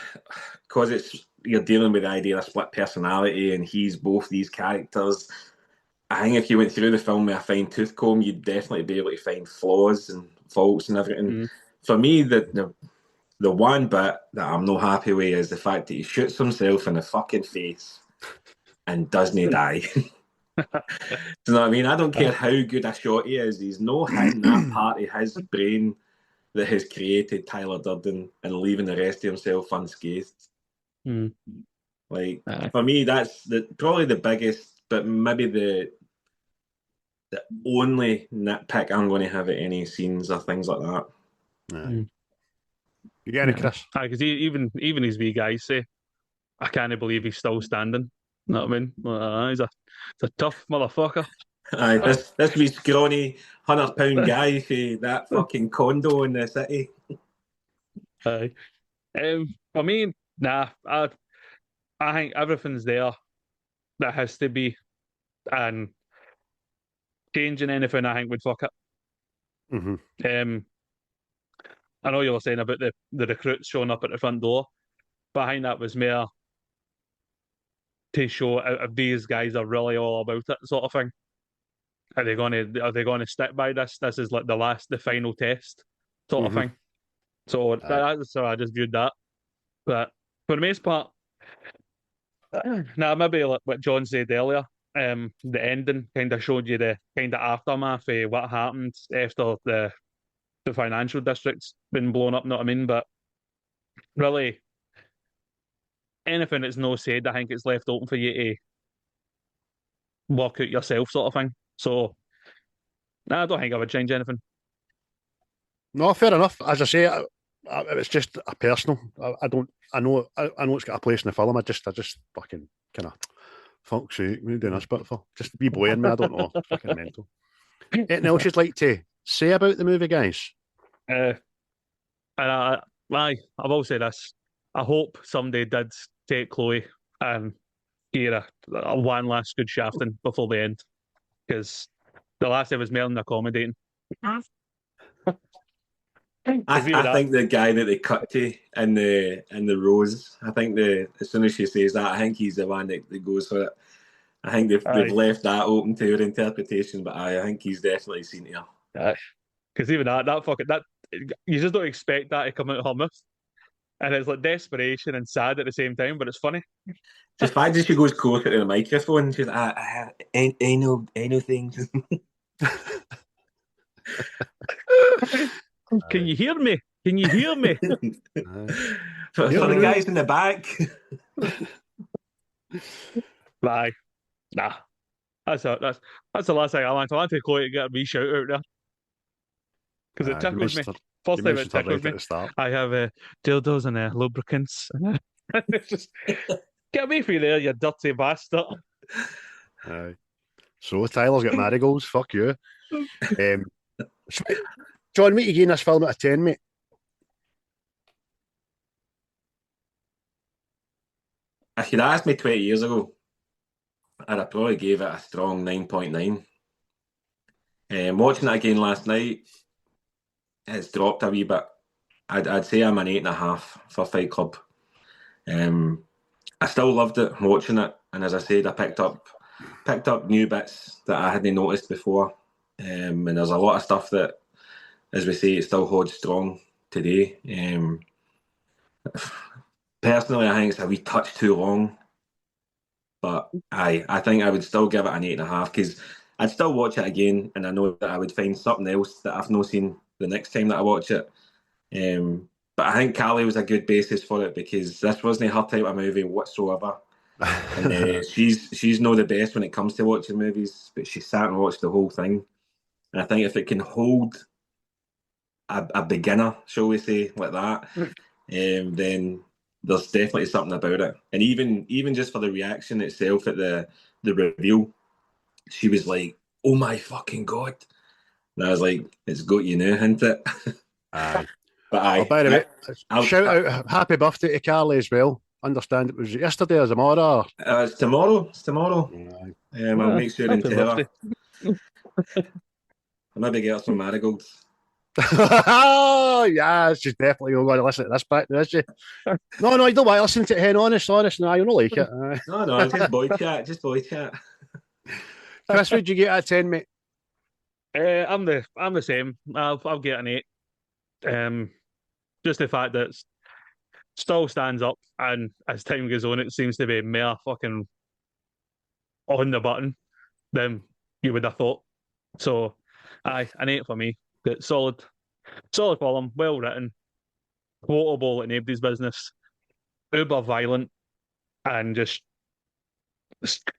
because you're dealing with the idea of split personality and he's both these characters, I think if you went through the film with a fine tooth comb, you'd definitely be able to find flaws and faults and everything. For me, the one bit that I'm not happy with is the fact that he shoots himself in the fucking face and doesn't die. Do you know what I mean? I don't care how good a shot he is. He's not hitting that part of his brain that has created Tyler Durden and leaving the rest of himself unscathed. Like, for me, that's probably the biggest, but maybe the only nitpick I'm going to have at any scenes or things like that. You get it, Chris? Because even his wee guys say, I can't believe he's still standing. You know what I mean? He's a tough motherfucker. Aye, this wee scrawny £100 guy for that fucking condo in the city. Aye. For me, nah. I think everything's there that has to be, and changing anything, I think, would fuck it. I know you were saying about the recruits showing up at the front door, but I think that was more to show if these guys are really all about it, sort of thing. Are they gonna stick by this? This is like the final test, sort of thing. So that's how I just viewed that. But for the most part, maybe like what John said earlier, the ending kind of showed you the kind of aftermath of what happened after the financial district's been blown up, know what I mean? But really, anything that's no said, I think it's left open for you to work out yourself, sort of thing. So, I don't think I would change anything. No, fair enough. As I say, it's just a personal. I know it's got a place in the film. I just fucking kind of fuck's sake, what are you doing this bit for? Just be blowing me. I don't know. Fucking mental. Anything else you'd like to say about the movie, guys? And I will say this. I hope somebody did take Chloe and give her a one last good shafting before the end, because the last it was more than accommodating. I think the guy that they cut to in the rose, I think as soon as she says that, I think he's the one that goes for it. I think they've left that open to your interpretation, but I think he's definitely seen it. Because even that you just don't expect that to come out of her mouth, and it's like desperation and sad at the same time, but it's funny. Just fact that she goes closer to the microphone, she's like, I have anal things. Can you hear me? Can you hear me? For the guys in the back. Nah. That's the last thing I want. I want to Chloe to get a wee shout out there. Because it tickled me. First time it tickled me. I have dildos and lubricants. It's just, get away from there, you dirty bastard. So Tyler's got marigolds. Fuck you. John, what you gave this film out of 10, mate? If you'd asked me 20 years ago, I'd have probably gave it a strong 9.9. Watching it again last night, it's dropped a wee bit. I'd say I'm an 8.5 for Fight Club. I still loved it watching it, and as I said, I picked up new bits that I hadn't noticed before. And there's a lot of stuff that, as we say, it still holds strong today. Personally, I think it's a wee touch too long, but I think I would still give it an 8.5 because I'd still watch it again, and I know that I would find something else that I've not seen the next time that I watch it. But I think Callie was a good basis for it because this wasn't her type of movie whatsoever. And she's not the best when it comes to watching movies, but she sat and watched the whole thing. And I think if it can hold a beginner, shall we say, like that, then there's definitely something about it. And even just for the reaction itself at the reveal, she was like, "Oh my fucking god!" And I was like, "It's got you now, isn't it?" Aye. But by the way, shout out happy birthday to Carly as well. Understand it was yesterday or tomorrow? It's tomorrow. It's tomorrow. I'll make sure and tell her. I'll maybe get her some marigolds. Yeah, she's definitely going to listen to this back, is she? No, you don't want to listen to it, hen. Honest. No, you don't like it. No, just boy chat. Chris, what'd you get out of 10, mate? I'm the same. I'll get an 8. Just the fact that it still stands up, and as time goes on, it seems to be more fucking on the button than you would have thought. So, an 8 for me. But solid film, well written, quotable at nobody's business, uber violent, and just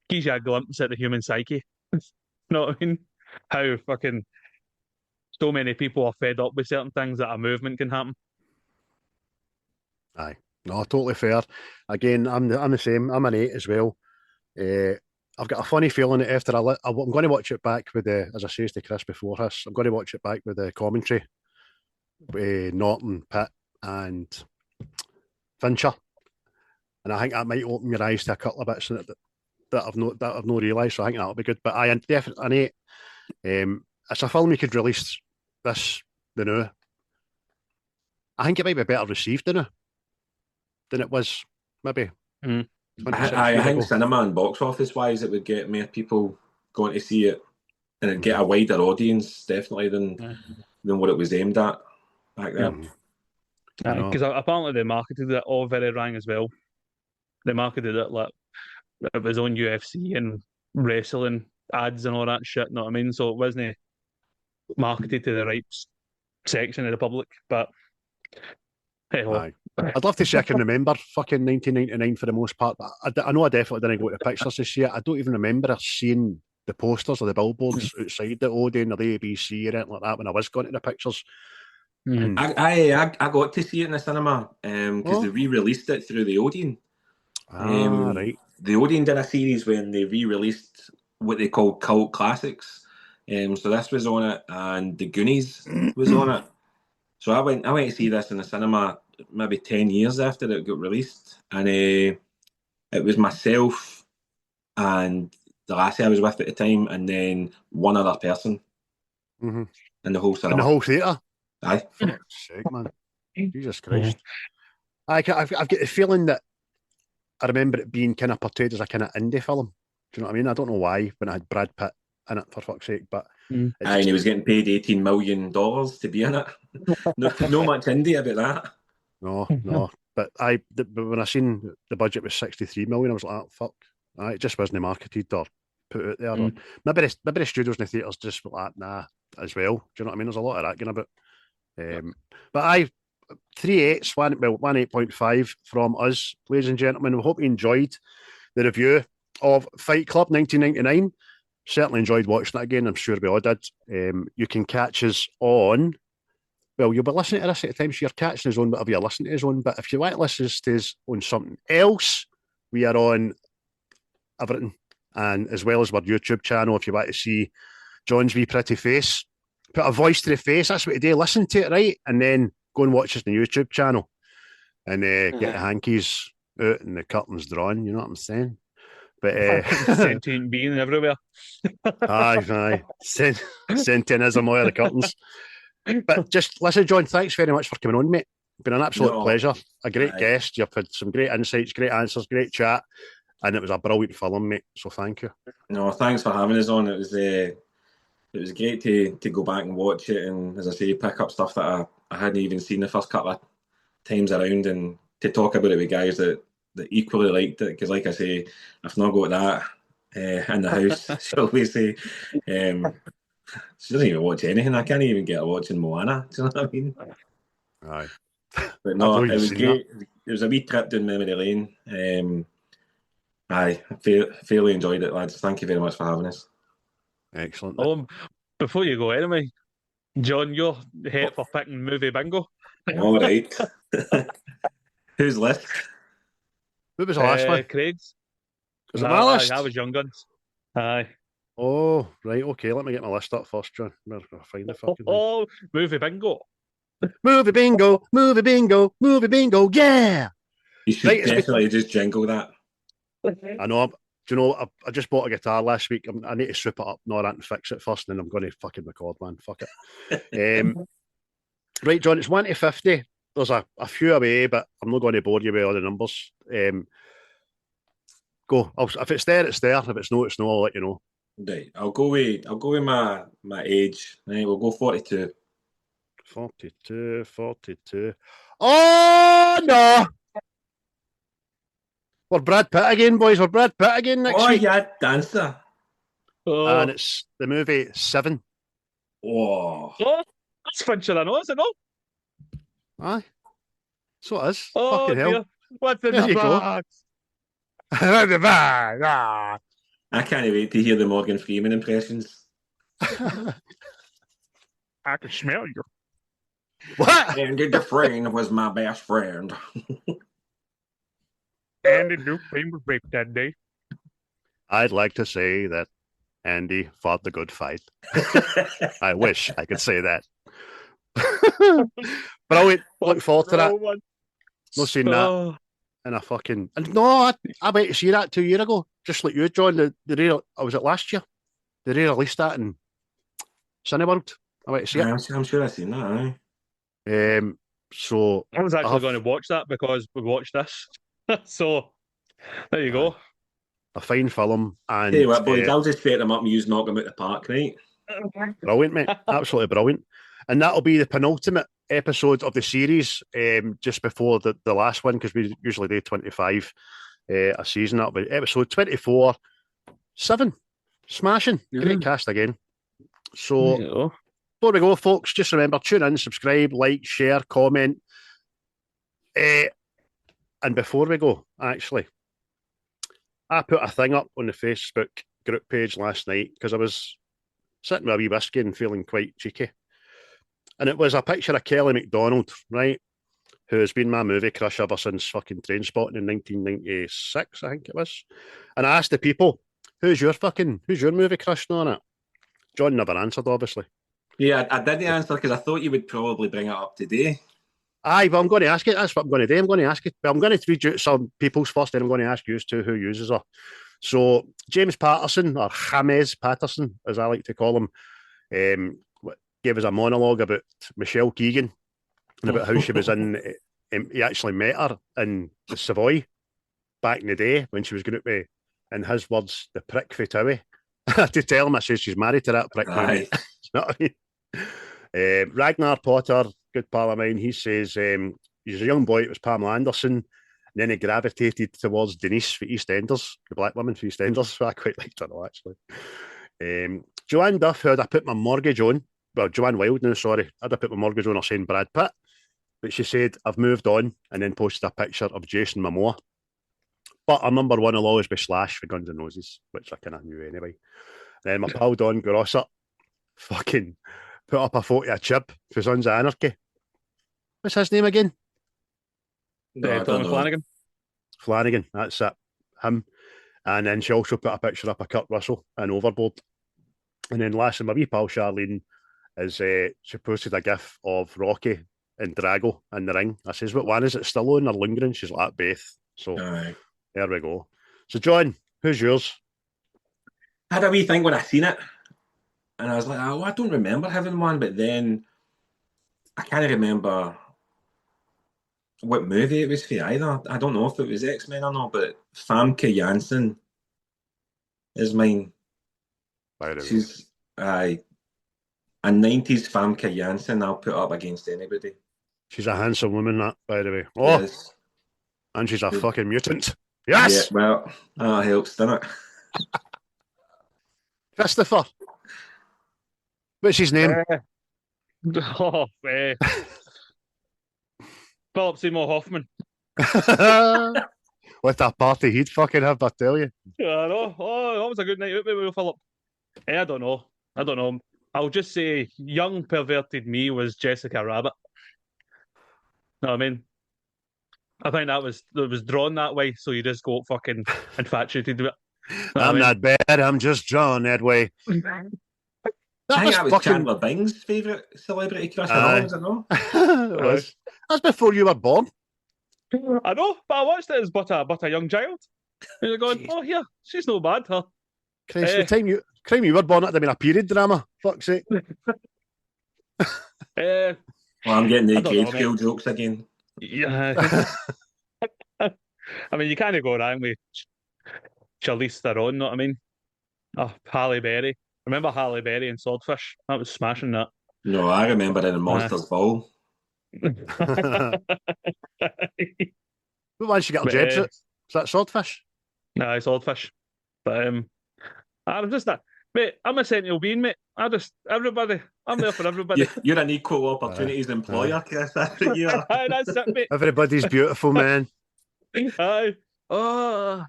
gives you a glimpse at the human psyche. You know what I mean? How fucking so many people are fed up with certain things that a movement can happen. Aye, no, totally fair. Again, I'm the same. I'm an 8 as well. I've got a funny feeling that after I'm going to watch it back with as I said to Chris before this, I'm going to watch it back with the commentary with Norton, Pitt, and Fincher, and I think that might open your eyes to a couple of bits in it that I've not realised. So I think that'll be good. But I definitely an 8. It's a film you could release the new. I think it might be better received than it was maybe. I think cinema and box office wise, it would get more people going to see it, and it'd get a wider audience definitely than what it was aimed at back then. Because apparently they marketed it all very wrong as well. They marketed it like it was on UFC and wrestling ads and all that shit. Know what I mean? So it wasn't marketed to the right section of the public. But hey, I'd love to say I can remember fucking 1999 for the most part, but I know I definitely didn't go to the pictures to see it. I don't even remember seeing the posters or the billboards outside the Odeon or the ABC or anything like that when I was going to the pictures. I got to see it in the cinema because they re-released it through the Odeon. Right. The Odeon did a series when they re-released what they called cult classics. So this was on it, and The Goonies was on it. So I went to see this in the cinema maybe 10 years after it got released, and it was myself and the lassie I was with at the time, and then one other person in the whole cinema. In the whole theatre? Aye. Fuck's sake, man. Jesus Christ. I've got the feeling that I remember it being kind of portrayed as a kind of indie film. Do you know what I mean? I don't know why when I had Brad Pitt in it, for fuck's sake, but Mm. Aye, and he was getting paid $18 million to be in it. No much indie about that. No. But when I seen the budget was 63 million, I was like, oh, fuck. It just wasn't marketed or put out there. Or maybe the studios and the theatres just were like, nah, as well. Do you know what I mean? There's a lot of that going about. But 3/8, 8.5 from us, ladies and gentlemen. We hope you enjoyed the review of Fight Club 1999. Certainly enjoyed watching it again. I'm sure we all did. You can catch us on. Well, you'll be listening to this at the time, so you're catching us on whatever you're listening to us on. But if you want to listen to us on something else, we are on everything, and as well as our YouTube channel. If you want to see John's wee pretty face, put a voice to the face. That's what you do. Listen to it, right, and then go and watch us on the YouTube channel, and get the hankies out and the curtains drawn. You know what I'm saying? But sentient being everywhere. aye, sentientism all the curtains. But just listen, John, thanks very much for coming on, mate. Been an absolute pleasure. A great guest. You've had some great insights, great answers, great chat, and it was a brilliant film, mate. So thank you. No, thanks for having us on. It was great to go back and watch it, and as I say, pick up stuff that I hadn't even seen the first couple of times around, and to talk about it with guys that equally liked it. Because, like I say, I've not got that in the house, shall we say. She doesn't even watch anything. I can't even get her watching Moana. Do you know what I mean? Aye. But no, it was great. It was a wee trip down memory lane. I fairly enjoyed it, lads. Thank you very much for having us. Excellent. Before you go anyway, John, you're head for picking movie bingo. All right. Who's left? Who was the last one? Craig's. Was it my list? I was Young Guns. Aye. Oh, right, okay. Let me get my list up first, John. Where can I find the fucking thing? Movie bingo. Movie bingo, movie bingo, movie bingo, yeah! You should definitely just jingle that. I know. Do you know, I just bought a guitar last week. I need to strip it up, and fix it first, and then I'm going to fucking record, man. Fuck it. Right, John, it's 1 to 50. There's a few away, but I'm not going to bore you with all the numbers. Go. If it's there, it's there. If it's no, it's no. I'll let you know. Right, I'll go with my age. Right, we'll go 42. 42. Oh no! We're Brad Pitt again, boys. We're Brad Pitt again next week. Oh yeah, dancer. And it's the movie 7. Oh, that's Fincher, I know, is it not? Aye. So it is. Oh, fucking hell. Dear. What's in There you the go. box? The bag. Ah. I can't wait to hear the Morgan Freeman impressions. I can smell you. What? Andy Dufresne was my best friend. Andy Dufresne was raped that day. I'd like to say that Andy fought the good fight. I wish I could say that. Brilliant. Look forward to that. Not seen that. And I fucking... No, I went to see that 2 years ago. Just like you, John. Was it last year? They re-released that in Cineworld. I went to see it. I'm sure I've seen that, aye. So I was actually going to watch that because we watched this. So, there you go. A fine film. And Tell you what, boys, I'll just set them up and use knock them out the park, right? Brilliant, mate. Absolutely brilliant. And that'll be the penultimate episode of the series, just before the last one, because we usually do 25 a season. That'll be episode 24. 7. Smashing. Great cast again. So, before we go, folks, just remember, tune in, subscribe, like, share, comment. And before we go, actually, I put a thing up on the Facebook group page last night because I was sitting with a wee whiskey and feeling quite cheeky. And it was a picture of Kelly MacDonald, right, who has been my movie crush ever since fucking Trainspotting in 1996, I think it was. And I asked the people, who's your movie crush on it? John never answered, obviously. Yeah, I didn't answer because I thought you would probably bring it up today. Aye, but I'm going to ask it. That's what I'm going to do. I'm going to ask it. But I'm going to read you some people's first, then I'm going to ask you two who uses her. So, James Patterson, or James Patterson, as I like to call him, gave us a monologue about Michelle Keegan and about how she was in. He actually met her in the Savoy back in the day when she was going to be, in his words, the prick for Towie. To tell him, I says she's married to that prick. Aye. You know what I mean? Ragnar Potter, good pal of mine, he says he's a young boy, it was Pamela Anderson, and then he gravitated towards Denise for EastEnders, the black woman for EastEnders, so I quite liked her, actually. Joanne Duff, who had I put my mortgage on, well, Joanne Wild now, sorry, I'd have put my mortgage on her saying Brad Pitt, but she said, I've moved on, and then posted a picture of Jason Momoa. But our number one will always be Slash for Guns N' Roses, which I kind of knew anyway. And then my pal Don Grossert fucking put up a photo of Chib for Sons of Anarchy. What's his name again? Tommy Flanagan. Flanagan, that's it. Him. And then she also put a picture up of Kurt Russell in Overboard. And then lastly, my wee pal Charlene is she posted a gif of Rocky and Drago in the ring. I says, what one is it, Stallone or Lundgren? She's like, Beth. So there we go. So John, who's yours? I had a wee thing when I seen it, and I was like, oh, I don't remember having one, but then I can't remember what movie it was for either. I don't know if it was X-Men or not, but Famke Janssen is mine. She's a 90s Famke Janssen I'll put up against anybody. She's a handsome woman, that, by the way. Oh, yes. And she's a fucking mutant. Yes! Yeah, well, that helps, doesn't it? Christopher. What's his name? Philip Seymour Hoffman. What a party he'd fucking have, I tell you. Yeah, I know. Oh, that was a good night out with Philip. I don't know. I'll just say young perverted me was Jessica Rabbit. Know what I mean? I think it was drawn that way, so you just go fucking infatuated with it. I'm not bad, I'm just drawn that way. I think that was fucking... Chandler Bing's favourite celebrity crush and all, was it not? It was. That's before you were born. I know, but I watched it as but a young child. And you're going, oh, yeah, she's no bad, huh? Christ, the time you were born, it'd have been a period drama. Fuck's sake. Well, I'm getting the grade school jokes again. Yeah. I mean, you can't go wrong with Charlize Theron, know what I mean? Oh, Halle Berry. Remember Halle Berry and Swordfish? That was smashing that. No, I remember it in Monsters Ball. What one she got her jabs at? Is that Swordfish? Nah, Swordfish. But I'm just that. Mate, I'm a sentinel being, mate. I'm there for everybody. You're an equal opportunities employer, Chris. That's what you are. That's it, mate. Everybody's beautiful, man. Aye. Oh.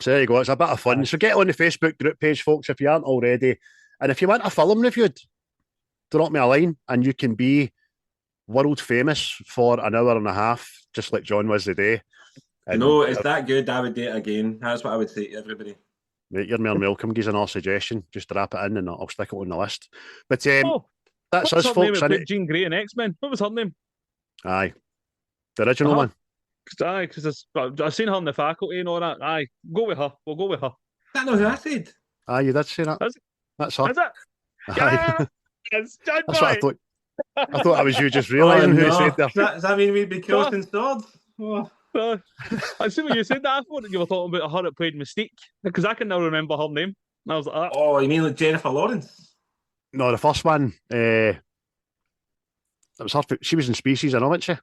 So there you go. It's a bit of fun. So get on the Facebook group page, folks, if you aren't already. And if you want a film reviewed, drop me a line and you can be world famous for an hour and a half, just like John was today. And no, it's that good. I would do it again. That's what I would say to everybody. Mate, you're more welcome. Gives another suggestion. Just wrap it in and I'll stick it on the list. But that's us, folks. Jean Grey and X-Men. What was her name? Aye. The original one. Aye, because I've seen her in the faculty and all that. Aye, go with her. We'll go with her. I know who I said. Aye, you did say that. That's her. Is it? Aye. It's John That's what I thought. I thought that was you just realising who said that. Does that mean we'd be crossing swords? Oh. I see when you said that. I thought that you were talking about her that played Mystique, because I can now remember her name. And I was like, oh, you mean like Jennifer Lawrence? No, the first one. It was her. She was in Species, I know, wasn't she?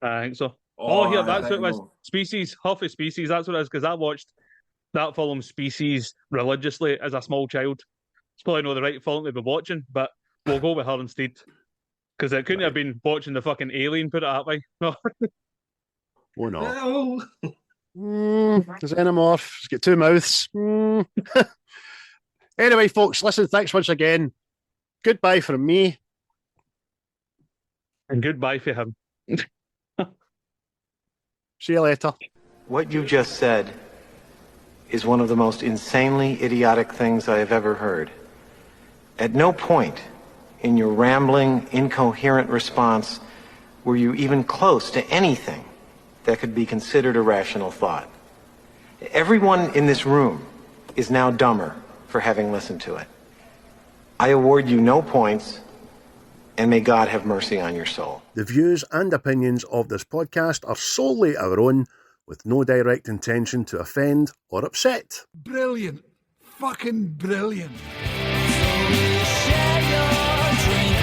I think so. Oh, here, that's what it was. Species, half of Species. That's what it is, because I watched that film Species religiously as a small child. It's probably not the right film to be watching, but we'll go with her instead. Because it couldn't have been watching the fucking Alien, put it that way. No. Oh no. There's Xenomorph. He's got two mouths. Anyway, folks, listen, thanks once again. Goodbye from me. And goodbye for him. See you later. What you just said is one of the most insanely idiotic things I have ever heard. At no point in your rambling, incoherent response were you even close to anything that could be considered a rational thought. Everyone in this room is now dumber for having listened to it. I award you no points, and may God have mercy on your soul. The views and opinions of this podcast are solely our own, with no direct intention to offend or upset. Brilliant. Fucking brilliant. Share your dreams.